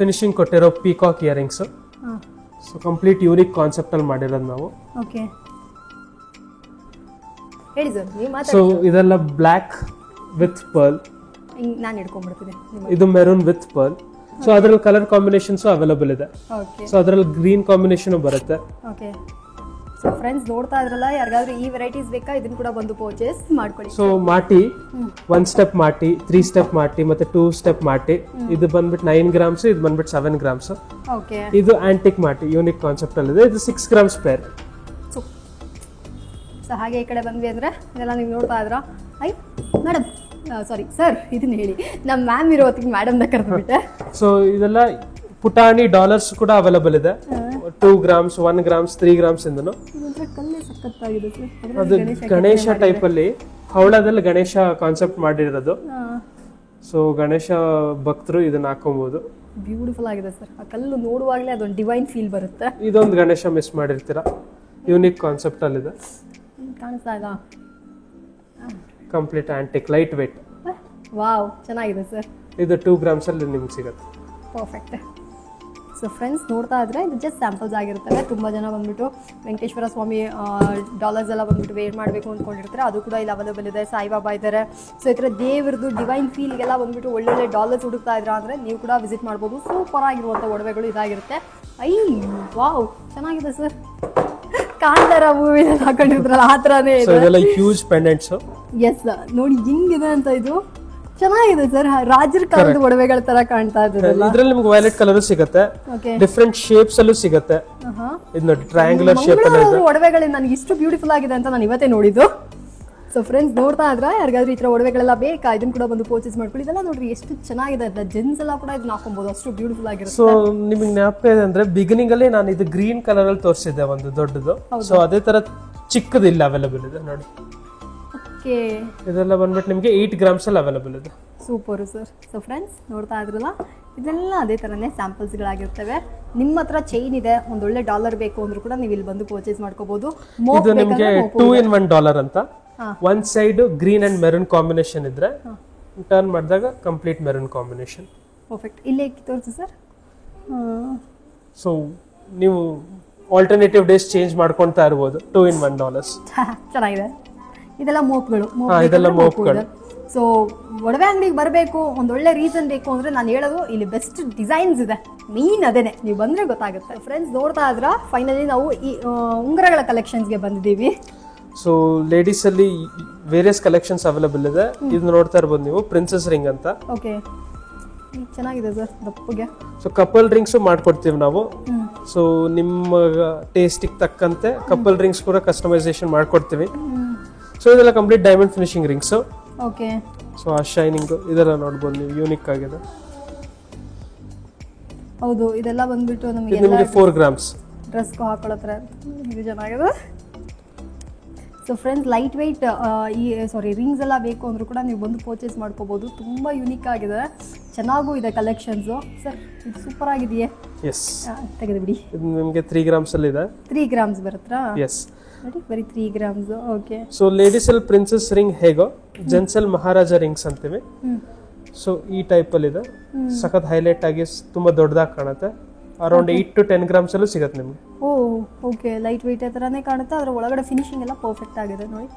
ಫಿನಿಶಿಂಗ್ ಕೊಟ್ಟಿರೋ peacock earrings. So complete unique concept ಅಲ್ಲಿ ಮಾಡಿರೋದು ನಾವು. ಓಕೆ, ಹೇಳಿ ಸರ್. ಸೊ ಇದೆಲ್ಲ ಬ್ಲ್ಯಾಕ್ ವಿತ್ ಪರ್ಲ್. ನಾನು ಹಿಡ್ಕೊಂಡ್ಬಿಡ್ತೀನಿ. ಇದು ಮೆರೂನ್ ವಿತ್ ಪರ್ಲ್. ಸೊ ಅದ್ರಲ್ಲಿ ಕಲರ್ ಕಾಂಬಿನೇಷನ್ಸ್ ಅವೈಲೇಬಲ್ ಇದೆ. ಸೊ ಅದ್ರಲ್ಲಿ ಗ್ರೀನ್ ಕಾಂಬಿನೇಷನ್ ಬರುತ್ತೆ. ಓಕೆ. ಸೊ ಫ್ರೆಂಡ್ಸ್, ನೋಡ್ತಾ ಇದ್ರಲ್ಲ, ಯಾರಿಗಾದ್ರೂ ಈ ವೆರೈಟೀಸ್ ಬೇಕಾ ಇದನ್ನ ಕೂಡ ಬಂದು ಪರ್ಚೇಸ್ ಮಾಡ್ಕೊಳ್ಳಿ. ಸೊ ಮಾಟಿ 1 ಸ್ಟೆಪ್ ಮಾಟಿ, 3 ಸ್ಟೆಪ್ ಮಾಟಿ ಮತ್ತೆ 2 ಸ್ಟೆಪ್ ಮಾಟಿ. ಇದು ಬಂದ್ಬಿಟ್ಟು 9 ಗ್ರಾಮ್ಸ್, ಇದು ಬಂದ್ಬಿಟ್ಟು 7 ಗ್ರಾಮ್ಸ್. ಓಕೆ. ಇದು ಆಂಟಿಕ್ ಮಾಟಿ ಯೂನಿಕ್ ಕಾನ್ಸೆಪ್ಟ್ ಅಲ್ಲಿ ಇದೆ. ಇದು 6 ಗ್ರಾಮ್ಸ್ ಪೇರ್. ಸೊ ಹಾಗೆ ಈ ಕಡೆ ಬಂದ್ವಿ ಅಂದ್ರೆ ಇದೆಲ್ಲ ನೀವು ನೋಡ್ತಾ ಇದ್ರ. ಐ ಮೇಡಮ್, ಸಾರಿ ಸರ್, ಇದನ್ನ ಹೇಳಿ. ನಮ್ಮ ಮ್ಯಾಮ್ ಇರೋ ಹೊತ್ತಿಗೆ ಮೇಡಮ್ನ ಕರೆದ್ಬಿಟ್ಟೆ. ಸೊ ಇದೆಲ್ಲ ಪುಟಾಣಿ ಡಾಲರ್ಸ್ ಕೂಡ ಅವೈಲಬಲ್ ಇದೆ 2 ಗ್ರಾಮ್ಸ್ 1 ಗ್ರಾಮ್ಸ್ 3 ಗ್ರಾಮ್ಸ್ ಇಂದನು. ಕಲ್ಲೇ ಸಖತ್ತಾಗಿದೆ ಸರ್. ಅದು ಗಣೇಶ ಟೈಪ್ ಅಲ್ಲಿ ಹವಳದಲ್ಲಿ ಗಣೇಶ ಕಾನ್ಸೆಪ್ಟ್ ಮಾಡಿರೋದು. ಸೊ ಗಣೇಶ ಭಕ್ತರು ಇದನ್ನ ಹಾಕೊಬಹುದು. ಬ್ಯೂಟಿಫುಲ್ ಆಗಿದೆ ಸರ್. ಆ ಕಲ್ಲು ನೋಡುವಾಗಲೇ ಅದೊಂದು ಡಿವೈನ್ ಫೀಲ್ ಬರುತ್ತೆ. ಇದೊಂದು ಗಣೇಶ ಮಿಸ್ ಮಾಡಿರ್ತೀರಾ, ಯೂನಿಕ್ ಕಾನ್ಸೆಪ್ಟ್ ಅಲ್ಲಿ ಇದೆ. ಕಾಣಿಸ್ತಾ ಇಲ್ಲ, complete antique light weight. Wow, ಚೆನ್ನಾಗಿದೆ ಸರ್. ಇದು 2 ಗ್ರಾಮ್ಸ್ ಅಲ್ಲಿ ನಿಮ್ಗೆ ಸಿಗುತ್ತೆ. ಪರ್ಫೆಕ್ಟ್. ಸೊ ಫ್ರೆಂಡ್ಸ್, ನೋಡ್ತಾ ಇದ್ರೆ ಇದು ಜಸ್ಟ್ ಸ್ಯಾಂಪಲ್ಸ್ ಆಗಿರ್ತವೆ. ತುಂಬ ಜನ ಬಂದ್ಬಿಟ್ಟು ವೆಂಕಟೇಶ್ವರ ಸ್ವಾಮಿ ಡಾಲರ್ಸ್ ಎಲ್ಲ ಬಂದ್ಬಿಟ್ಟು ವೇರ್ ಮಾಡಬೇಕು ಅಂದ್ಕೊಂಡಿರ್ತಾರೆ, ಅದು ಕೂಡ ಇಲ್ಲಿ ಅವೈಲೇಬಲ್ ಇದೆ. ಸಾಯಿಬಾಬಾ ಇದ್ದಾರೆ. ಸೊ ಈ ಥರ ದೇವ್ರದ್ದು ಡಿವೈನ್ ಫೀಲ್ಗೆಲ್ಲ ಬಂದ್ಬಿಟ್ಟು ಒಳ್ಳೊಳ್ಳೆ ಡಾಲರ್ಸ್ ಹುಡುಕ್ತಾ ಇದ್ರ ಅಂದರೆ ನೀವು ಕೂಡ ವಿಸಿಟ್ ಮಾಡ್ಬೋದು. ಸೂಪರ್ ಆಗಿರುವಂಥ ಒಡವೆಗಳು ಇದಾಗಿರುತ್ತೆ. ವಾವ್, ಚೆನ್ನಾಗಿದೆ ಸರ್. ಕಾಂತಾರ ಮೂವಿನಲ್ಲಿ ಹಾಕೊಂಡಿರ್ತಾರಲ್ಲ ಆ ಥರನೇ ಇದೆ. Huge pendants. ಎಸ್, ನೋಡಿ ಹಿಂಗಿದೆ ಅಂತ. ಇದು ಚೆನ್ನಾಗಿದೆ ಸರ್. ರಾಜರ ಕಾಲದ ಒಡವೆಗಳ ತರ ಕಾಣ್ತಾ ಇದೆ. ಇದ್ರಲ್ಲಿ ನಿಮ್ಗೆ ವೈಲೆಟ್ ಕಲರ್ ಸಿಗುತ್ತೆ, ಡಿಫ್ರೆಂಟ್ ಶೇಪ್ಸ್ ಅಲ್ಲೂ ಸಿಗುತ್ತೆ. ಇದು ನೋಡಿ ಟ್ರಯಾಂಗುಲರ್ ಶೇಪ್ ಅಲ್ಲಿ ಇದೆ. ಒಡವೆಗಳು ನನಗೆ ಇಷ್ಟು ಬ್ಯೂಟಿಫುಲ್ ಆಗಿದೆ ಅಂತ ನಾನು ಇವತ್ತೇ ನೋಡಿದ್ದು. ಸೊ ಫ್ರೆಂಡ್ಸ್, ನೋಡ್ತಾ ಇದ್ರೆ ಯಾರಿಗಾದ್ರೂ ಈ ತರ ಒಡವೆಗಳೆಲ್ಲ ಬೇಕಾ, ಇದನ್ನ ಕೂಡ ಬಂದು ಪರ್ಚೇಸ್ ಮಾಡ್ಕೊಳ್ಳಿ. ಇದೆಲ್ಲ ನೋಡ್ರಿ ಎಷ್ಟು ಚೆನ್ನಾಗಿದೆ ಅಂತ. ಜೆಂಟ್ಸ್ ಎಲ್ಲ ಕೂಡ ಇದನ್ನ ಹಾಕೊಬಹುದು, ಅಷ್ಟು ಬ್ಯೂಟಿಫುಲ್ ಆಗಿರುತ್ತೆ. ಸೊ ನಿಮಗೆ ಜ್ಞಾಪಕ ಇದೆ ಅಂದ್ರೆ ಬಿಗಿನಿಂಗ್ ಅಲ್ಲಿ ನಾನು ಇದು ಗ್ರೀನ್ ಕಲರ್ ಅಲ್ಲಿ ತೋರಿಸಿದ್ದೆ ಒಂದು ದೊಡ್ಡದು. ಸೊ ಅದೇ ತರ ಚಿಕ್ಕದು ಇಲ್ಲಿ ಅವೈಲೇಬಲ್ ಇದೆ ನೋಡಿ. ಇದೆಲ್ಲ ಬಂದ್ಬಿಟ್ಟು ನಿಮಗೆ 8 ಗ್ರಾಮ್ಸ್ ಅಲ್ಲಿ ಅವೈಲೇಬಲ್ ಇದೆ. Super sir. ಸೊ ಫ್ರೆಂಡ್ಸ್, ನೋಡ್ತಾ ಇದ್ರಲ್ಲ, ಇದೆಲ್ಲ ಅದೇ ತರನೇ ಸ್ಯಾಂಪಲ್ಸ್ಗಳಾಗಿರ್ತವೆ. ನಿಮ್ಮ ಹತ್ರ ಚೈನ್ ಇದೆ, ಒಂದೊಳ್ಳೆ ಡಾಲರ್ ಬೇಕು ಅಂದ್ರೂ ಕೂಡ ನೀವು ಇಲ್ಲಿ ಬಂದು ಪರ್ಚೇಸ್ ಮಾಡ್ಕೋಬಹುದು. ಇದು ನಿಮಗೆ 2 in 1 ಡಾಲರ್ ಅಂತ. One side green and maroon combination ಇದ್ರೆ ಟರ್ನ್ ಮಾಡಿದಾಗ ಕಂಪ್ಲೀಟ್ ಮೆರೂನ್ ಕಾಂಬಿನೇಷನ್. ಪರ್ಫೆಕ್ಟ್. ಇಲ್ಲೇ ತೋರಿಸಿ ಸರ್. ಸೊ ನೀವು ಆಲ್ಟರ್ನೇಟಿವ್ ಡೇಸ್ ಚೇಂಜ್ ಮಾಡ್ಕೊಳ್ತಾ ಇರಬಹುದು. 2 in 1 ಡಾಲರ್ಸ್. ಚೆನ್ನಾಗಿದೆ. ಇದೆಲ್ಲ ಮೋಪ್ಗಳು. ಇದೆಲ್ಲ ಮೋಪ್ಗಳು. ಸೊ ಒಡವೆ ಅಂಗಡಿಗೆ ಬರಬೇಕು, ಒಂದೊಳ್ಳೆ ರೀಸನ್ ಬೇಕು ಅಂದ್ರೆ ನಾನು ಹೇಳೋದು ಇಲ್ಲಿ ಬೆಸ್ಟ್ ಡಿಸೈನ್ಸ್ ಇದೆ. ಮೀನ್ ಅದೇನೆ, ನೀವು ಬಂದ್ರೆ ಗೊತ್ತಾಗುತ್ತೆ. ಫ್ರೆಂಡ್ಸ್, ನೋಡ್ತಾ ಇದ್ರ ಫೈನಲಿ ನಾವು ಈ ಉಂಗುರಗಳ ಕಲೆಕ್ಷನ್ಸ್ಗೆ ಬಂದಿದ್ದೀವಿ. ಸೊ ಲೇಡೀಸ್ ಅಲ್ಲಿ ವೇರಿಯಸ್ ಕಲೆಕ್ಷನ್ಸ್ ಅವೈಲೇಬಲ್ ಇದೆ. ಇದು ನೋಡ್ತಾ ಇರಬಹುದು ನೀವು, ಪ್ರಿನ್ಸೆಸ್ ರಿಂಗ್ ಅಂತ. ಓಕೆ, ಚೆನ್ನಾಗಿದೆ ಸರ್. ದಪ್ಪಗೆ. ಸೊ ಕಪಲ್ ರಿಂಗ್ಸ್ ಮಾಡ್ಕೊಡ್ತೀವಿ ನಾವು. ಸೊ ನಿಮ್ಮ ಟೇಸ್ಟಿಗೆ ತಕ್ಕಂತೆ ಕಪಲ್ ರಿಂಗ್ಸ್ ಕೂಡ ಕಸ್ಟಮೈಸೇಷನ್ ಮಾಡ್ಕೊಡ್ತೀವಿ. ಸೊ ಇದೆಲ್ಲ complete diamond finishing rings. Okay. So ಆ ಶೈನಿಂಗ್ ಇದೆಲ್ಲ ನೋಡಬಹುದು ನೀವು, ಯೂನಿಕ್ ಆಗಿದೆ. ಹೌದು, ಇದೆಲ್ಲ ಬಂದ್ಬಿಟ್ಟು ನಮಗೆ 4 ಗ್ರಾಮ್ಸ್ ಡ್ರೆಸ್ಗೂ ಹಾಕೊಳ್ಳೋತ್ರ. ಇದು ಚೆನ್ನಾಗಿದೆ. So friends, light weight rings ಎಲ್ಲ ಬೇಕು ಅಂದ್ರೂ ಕೂಡ ನೀವು ಬಂದು ಪರ್ಚೇಸ್ ಮಾಡ್ಕೋಬಹುದು. ತುಂಬ ಯೂನಿಕ್ ಆಗಿದೆ, ಚೆನ್ನಾಗೂ ಇದೆ ಕಲೆಕ್ಷನ್ಸು. ಸರ್, ಇದು ಸೂಪರ್ ಆಗಿದೆಯೇ? ಎಸ್, ತೆಗೆದು ಬಿಡಿ. ಇದು ನಿಮಗೆ 3 ಗ್ರಾಮ್ಸ್ ಅಲ್ಲಿ ಇದೆ. 3 ಗ್ರಾಮ್ಸ್ ಬರುತ್ತಾ? ಎಸ್, ನೋಡಿ, ಬರೀ 3 ಗ್ರಾಮ್ಸ್. ಓಕೆ. ಸೊ ಲೇಡೀಸ್ ಅಲ್ಲಿ ಪ್ರಿನ್ಸೆಸ್ ರಿಂಗ್ ಹೇಗೋ, ಜೆಂಟ್ಸ್ ಅಲ್ಲಿ ಮಹಾರಾಜ ರಿಂಗ್ಸ್ ಅಂತೀವಿ. ಸೊ ಈ ಟೈಪ್ ಅಲ್ಲಿ ಇದೆ. ಸಖತ್ ಹೈಲೈಟ್ ಆಗಿ ತುಂಬಾ ದೊಡ್ಡದಾಗಿ ಕಾಣುತ್ತೆ. ಅರೌಂಡ್ 8 to 10 ಗ್ರಾಮ್ಸ್ ಅಲ್ಲೂ ಸಿಗುತ್ತೆ ನಿಮ್ಗೆ. ಓಕೆ, ಲೈಟ್ ವೆಯ್ಟ್ ಥರನೇ ಕಾಣುತ್ತೆ. ಅದರ ಒಳಗಡೆ ಫಿನಿಶಿಂಗ್ ಎಲ್ಲ ಪರ್ಫೆಕ್ಟ್ ಆಗಿದೆ ನೋಡಿ.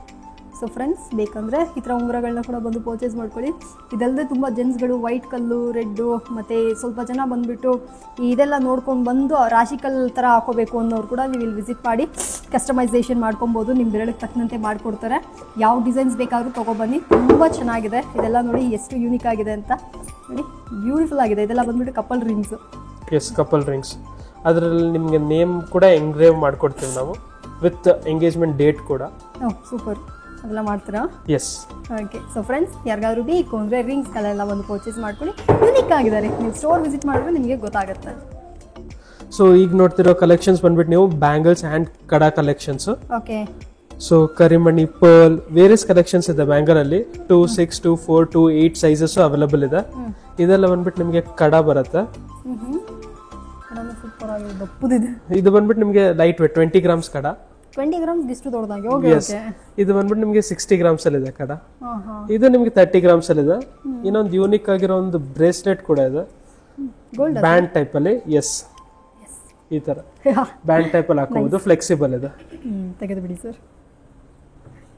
ಸೊ ಫ್ರೆಂಡ್ಸ್, ಬೇಕಂದರೆ ಈ ಥರ ಉಂಗುರಗಳನ್ನ ಕೂಡ ಬಂದು ಪರ್ಚೇಸ್ ಮಾಡ್ಕೊಳ್ಳಿ. ಇದಲ್ಲದೆ ತುಂಬ ಜೆಂಟ್ಸ್ಗಳು ವೈಟ್ ಕಲ್ಲು, ರೆಡ್ಡು, ಮತ್ತು ಸ್ವಲ್ಪ ಜನ ಬಂದುಬಿಟ್ಟು ಇದೆಲ್ಲ ನೋಡ್ಕೊಂಡು ಬಂದು ರಾಶಿ ಕಲ್ಲು ಥರ ಹಾಕೋಬೇಕು ಅನ್ನೋರು ಕೂಡ ನೀವು ಇಲ್ಲಿ ವಿಸಿಟ್ ಮಾಡಿ ಕಸ್ಟಮೈಸೇಷನ್ ಮಾಡ್ಕೊಬೋದು. ನಿಮ್ಮ ಬೆರಳಿಗೆ ತಕ್ಕಂತೆ ಮಾಡಿಕೊಡ್ತಾರೆ. ಯಾವ ಡಿಸೈನ್ಸ್ ಬೇಕಾದರೂ ತೊಗೊಬನ್ನಿ. ತುಂಬ ಚೆನ್ನಾಗಿದೆ. ಇದೆಲ್ಲ ನೋಡಿ ಎಷ್ಟು ಯೂನಿಕ್ ಆಗಿದೆ ಅಂತ. ನೋಡಿ, ಬ್ಯೂಟಿಫುಲ್ ಆಗಿದೆ. ಇದೆಲ್ಲ ಬಂದುಬಿಟ್ಟು couple rings. Yes, couple rings. ಅದರಲ್ಲಿ ನಿಮಗೆ ನೇಮ್ ಕೂಡ ಎಂಗ್ರೇವ್ ಮಾಡ್ಕೊಡ್ತೀವಿ ನಾವು, ವಿತ್ ಎಂಗೇಜ್ಮೆಂಟ್ ಡೇಟ್ ಕೂಡ. ಸೂಪರ್. ಅದೆಲ್ಲ ಮಾಡ್ತೀರಾ? ಎಸ್. ಓಕೆ. ಸೊ ಫ್ರೆಂಡ್ಸ್, ಯಾರಿಗಾದ್ರೂ ಬೇಕು ಅಂದರೆ ರಿಂಗ್ಸ್ಗಳೆಲ್ಲ ಒಂದು ಪರ್ಚೇಸ್ ಮಾಡ್ಕೊಳ್ಳಿ. ಯೂನಿಕ್ ಆಗಿದ್ದಾರೆ. ನೀವು ಸ್ಟೋರ್ ವಿಸಿಟ್ ಮಾಡಿದ್ರೆ ನಿಮಗೆ ಗೊತ್ತಾಗುತ್ತೆ. ಸೊ ಈಗ ನೋಡ್ತಿರೋ ಕಲೆಕ್ಷನ್ಸ್ ಬಂದ್ಬಿಟ್ಟು ನೀವು bangles and kada collections. Okay. So ಕರಿಮಣಿ, ಪರ್ಲ್, ವೇರಿಯಸ್ ಕಲೆಕ್ಷನ್ಸ್ ಇದೆ ಬ್ಯಾಂಗಲ್ ಅಲ್ಲಿ. 2, 6, 2, 4, 2, 8 ಸೈಜಸ್ ಅವೈಲೇಬಲ್ ಇದೆ. ಇದೆಲ್ಲ ಬಂದ್ಬಿಟ್ಟು ನಿಮಗೆ ಕಡಾ ಬರುತ್ತೆ. ಇದು ಬಂದ್ಬಿಟ್ಟು ನಿಮಗೆ ಲೈಟ್ ವೇಟ್ 20 ಗ್ರಾಮ್ಸ್ ಕಡಾ. 20 ಗ್ರಾಮ್ಸ್ ಇಷ್ಟು ದೊಡ್ಡದಾಗಿ. ಓಕೆ. ಇದು ಬಂದ್ಬಿಟ್ಟು ನಿಮಗೆ 60 ಗ್ರಾಮ್ಸ್ ಅಲ್ಲಿ ಇದೆ ಕಡಾ. ಇದು ನಿಮಗೆ 30 ಗ್ರಾಮ್ಸ್ ಅಲ್ಲಿ ಇದೆ. ಇನ್ನೊಂದು ಯೂನಿಕ್ ಆಗಿರೋ ಒಂದು ಬ್ರೇಸ್ಲೆಟ್ ಕೂಡ ಇದೆ, ಬ್ಯಾಂಡ್ ಟೈಪ್ ಅಲ್ಲಿ. ಎಸ್, ಈ ತರ ಬ್ಯಾಂಡ್ ಟೈಪ್ ಅಲ್ಲಿ ಹಾಕೋಬಹುದು, ಫ್ಲೆಕ್ಸಿಬಲ್ ಇದೆ. ತೆಗೆದು ಬಿಡಿ ಸರ್.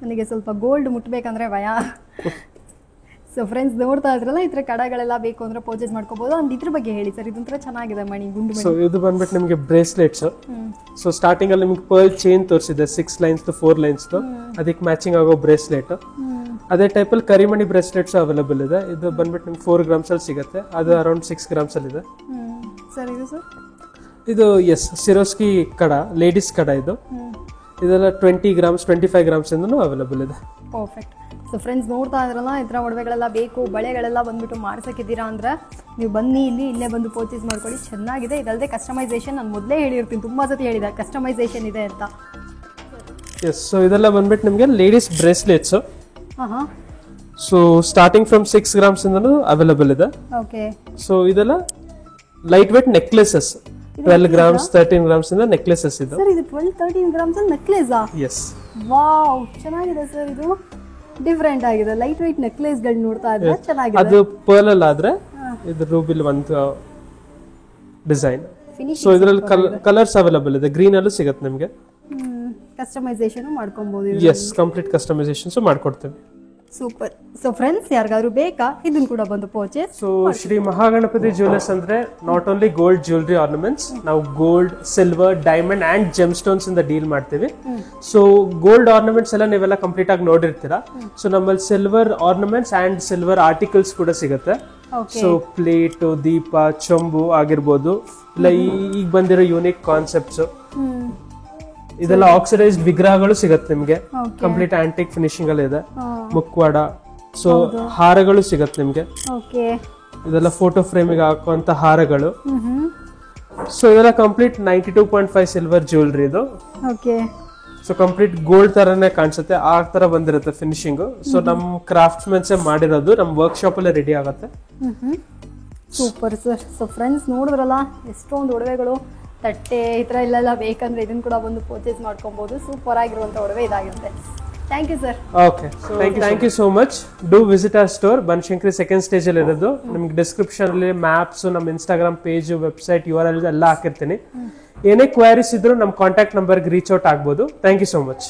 ನನಗೆ ಸ್ವಲ್ಪ ಗೋಲ್ಡ್ ಮುಟ್ಬೇಕಂದ್ರೆ ಭಯ. ಸೊ ಫ್ರೆಂಡ್ಸ್, ನೋಡ್ತಾ ಇದ್ರಲ್ಲ, ಈ ಥರ ಕಡಗಳೆಲ್ಲ ಬೇಕು ಅಂದ್ರೆ ಪರ್ಚೇಸ್ ಮಾಡ್ಕೋಬಹುದು. ಒಂದು ಇದ್ರ ಬಗ್ಗೆ ಹೇಳಿ ಸರ್. ಇದೊಂಥರ ಚೆನ್ನಾಗಿದೆ ಮಣಿ, ಗುಂಡು ಮಣಿ. ಸೊ ಇದು ಬಂದ್ಬಿಟ್ಟು ನಿಮಗೆ ಬ್ರೇಸ್ಲೆಟ್ಸ್. ಸೊ ಸ್ಟಾರ್ಟಿಂಗ್ ಅಲ್ಲಿ ನಿಮಗೆ ಪರ್ಲ್ ಚೈನ್ ತೋರಿಸಿದೆ, 6 ಲೈನ್ಸ್ 4 ಲೈನ್ಸ್. ಅದಕ್ಕೆ ಮ್ಯಾಚಿಂಗ್ ಆಗೋ ಬ್ರೇಸ್ಲೆಟ್. ಅದೇ ಟೈಪ್ ಅಲ್ಲಿ ಕರಿಮಣಿ ಬ್ರೇಸ್ಲೆಟ್ಸ್ ಅವೈಲೇಬಲ್ ಇದೆ. ಇದು ಬಂದ್ಬಿಟ್ಟು ನಿಮ್ಗೆ 4 ಗ್ರಾಮ್ಸ್ ಅಲ್ಲಿ ಸಿಗುತ್ತೆ. ಅದು ಅರೌಂಡ್ 6 ಗ್ರಾಮ್ಸ್ ಅಲ್ಲಿ ಇದೆ. ಸರ್, ಇದು ಸರ್, ಇದು ಎಸ್, ಸಿರೋಸ್ಕಿ ಕಡ, ಲೇಡೀಸ್ ಕಡ. ಇದೆಲ್ಲ 20 ಗ್ರಾಮ್ಸ್ 25 ಗ್ರಾಮ್ಸ್ ಇಂದನೂ ಅವೈಲೇಬಲ್ ಇದೆ. ಪರ್ಫೆಕ್ಟ್. ಸೊ ಫ್ರೆಂಡ್ಸ್ ನೋಡ್ತಾ ಇದ್ರಲ್ಲ ಈ ಥರ ಒಡವೆಗಳೆಲ್ಲ ಬೇಕು, ಬಳೆಗಳೆಲ್ಲ ಬಂದ್ಬಿಟ್ಟು ಮಾಡ್ಸಕ್ಕಿದ್ದೀರಾ ಅಂದರೆ ನೀವು ಬನ್ನಿ ಇಲ್ಲೇ ಬಂದು ಪರ್ಚೇಸ್ ಮಾಡ್ಕೊಳ್ಳಿ. ಚೆನ್ನಾಗಿದೆ. ಇದಲ್ಲದೆ ಕಸ್ಟಮೈಸೇಷನ್ ನಾನು ಮೊದಲೇ ಹೇಳಿರ್ತೀನಿ, ತುಂಬ ಸತಿ ಹೇಳಿದೆ ಕಸ್ಟಮೈಸೇಷನ್ ಇದೆ ಅಂತ. ಎಸ್, ಸೊ ಇದೆಲ್ಲ ಬಂದ್ಬಿಟ್ಟು ನಿಮಗೆ ಲೇಡೀಸ್ ಬ್ರೇಸ್ಲೆಟ್ಸ್. ಹಾಂ ಸೊ ಸ್ಟಾರ್ಟಿಂಗ್ ಫ್ರಮ್ 6 grams ಇಂದನೂ ಅವೈಲಬಲ್ ಇದೆ. ಓಕೆ. ಸೊ ಇದೆಲ್ಲ light weight necklaces, 12 grams 13 grams ಇಂದ ನೆಕ್ಲೆಸಸ್ ಇದು. ಸರ್ ಇದು 12-13 grams ನೆಕ್ಲೆಸಾ? ಎಸ್. ವಾವ್, ಚೆನ್ನಾಗಿದೆ ಸರ್. ಇದು ಡಿಫ್ರೆಂಟ್ ಆಗಿದೆ. ಲೈಟ್ ವೆಯ್ಟ್ ನೆಕ್ಲೆಸ್ಗಳು ನೋಡ್ತಾ ಇದ್ರೆ ಚೆನ್ನಾಗಿದೆ. ಅದು ಪರ್ಲ್ ಅಲ್ಲಿ ಆದ್ರೆ ಇದು ರೂಬಿಲ್ ಒಂದು ಡಿಸೈನ್. ಸೊ ಇದರಲ್ಲಿ ಕಲರ್ಸ್ ಅವೈಲಬಲ್ ಇದೆ. ಗ್ರೀನ್ ಅಲ್ಲೂ ಸಿಗುತ್ತೆ ನಿಮಗೆ. ಕಸ್ಟಮೈಸೇಷನ್ ಮಾಡ್ಕೊಬಹುದು. ಎಸ್, ಕಂಪ್ಲೀಟ್ ಕಸ್ಟಮೈಸೇಷನ್ಸ್ ಮಾಡ್ಕೊಡ್ತೇವೆ. ಸೂಪರ್. ಸೊ ಫ್ರೆಂಡ್ಸ್ ಯಾರಿಗಾದ್ರು ಬೇಕಾ ಇದನ್ನ ಕೂಡ ಬಂದು purchase. So Shri Mahaganapati jewellers ಅಂದ್ರೆ not only gold jewellery ornaments, ನಾವು gold, silver, diamond and gem stones ಇಂದ ಡೀಲ್ ಮಾಡ್ತೀವಿ. ಸೊ ಗೋಲ್ಡ್ ಆರ್ನಮೆಂಟ್ಸ್ ಎಲ್ಲ ನೀವೆಲ್ಲ ಕಂಪ್ಲೀಟ್ ಆಗಿ ನೋಡಿರ್ತೀರಾ. ಸೊ ನಮ್ಮಲ್ಲಿ silver ornaments and silver articles ಕೂಡ ಸಿಗುತ್ತೆ. ಸೊ ಪ್ಲೇಟ್, ದೀಪ, ಚೊಂಬು ಆಗಿರ್ಬೋದು, ಇಲ್ಲ ಈಗ ಬಂದಿರೋ ಯೂನಿಕ್ ಕಾನ್ಸೆಪ್ಟ್ಸ್, ಇದೆಲ್ಲ ಆಕ್ಸಿಡೈಸ್ಡ್ ವಿಗ್ರಹಗಳು ಸಿಗುತ್ತೆ ನಿಮ್ಗೆ. ಕಂಪ್ಲೀಟ್ ಆಂಟಿಕ್ ಫಿನಿಶಿಂಗ್ ಅಲ್ಲಿ ಇದೆ. ಮುಖವಾಡ, ಸೊ ಹಾರಗಳು ಸಿಗುತ್ತೆ ನಿಮ್ಗೆ. ಇದೆಲ್ಲ ಫೋಟೋ ಫ್ರೇಮಿಗೆ ಹಾಕುವಂತ ಹಾರಗಳು. ಸೊ ಇದೆಲ್ಲ ಕಂಪ್ಲೀಟ್ 92.5 ಸಿಲ್ವರ್ ಜ್ಯುವೆಲರಿ ಇದು. ಸೊ ಕಂಪ್ಲೀಟ್ ಗೋಲ್ಡ್ ತರನೇ ಕಾಣಿಸುತ್ತೆ, ಆ ತರ ಬಂದಿರುತ್ತೆ ಫಿನಿಶಿಂಗ್. ಸೊ ನಮ್ ಕ್ರಾಫ್ಟ್ಸ್ ಮೆನ್ಸೇ ಮಾಡಿರೋದು, ನಮ್ ವರ್ಕ್ಶಾಪ್ ಅಲ್ಲೇ ರೆಡಿ ಆಗುತ್ತೆ. Super sir. ಸೊ ಫ್ರೆಂಡ್ಸ್ ನೋಡಿದ್ರಲ್ಲ ಎಷ್ಟೊಂದು ಒಡವೆಗಳು, ತಟ್ಟೆ ಈ ಥರ ಇಲ್ಲೆಲ್ಲ ಬೇಕಂದ್ರೆ ಇದನ್ನ ಕೂಡ ಬಂದು ಪರ್ಚೇಸ್ ಮಾಡ್ಕೊಬಹುದು. ಸೂಪರ್ ಆಗಿರುವಂಥ ಒಡವೆ ಇದಾಗಿರುತ್ತೆ. Thank you sir. Okay, thank you so much. Do visit our store. Banashankari second stage ಅಲ್ಲಿ ಇರೋದು. ನಿಮ್ಗೆ ಡಿಸ್ಕ್ರಿಪ್ಷನ್ ಅಲ್ಲಿ ಮ್ಯಾಪ್ಸ್, ನಮ್ಮ ಇನ್ಸ್ಟಾಗ್ರಾಮ್ ಪೇಜ್, ವೆಬ್ಸೈಟ್ URL ಎಲ್ಲ ಹಾಕಿರ್ತೀನಿ. ಏನೇ ಕ್ವೈರೀಸ್ ಇದ್ರು ನಮ್ಮ ಕಾಂಟ್ಯಾಕ್ಟ್ ನಂಬರ್ಗೆ ರೀಚ್ ಔಟ್ ಆಗ್ಬೋದು. Thank you so much.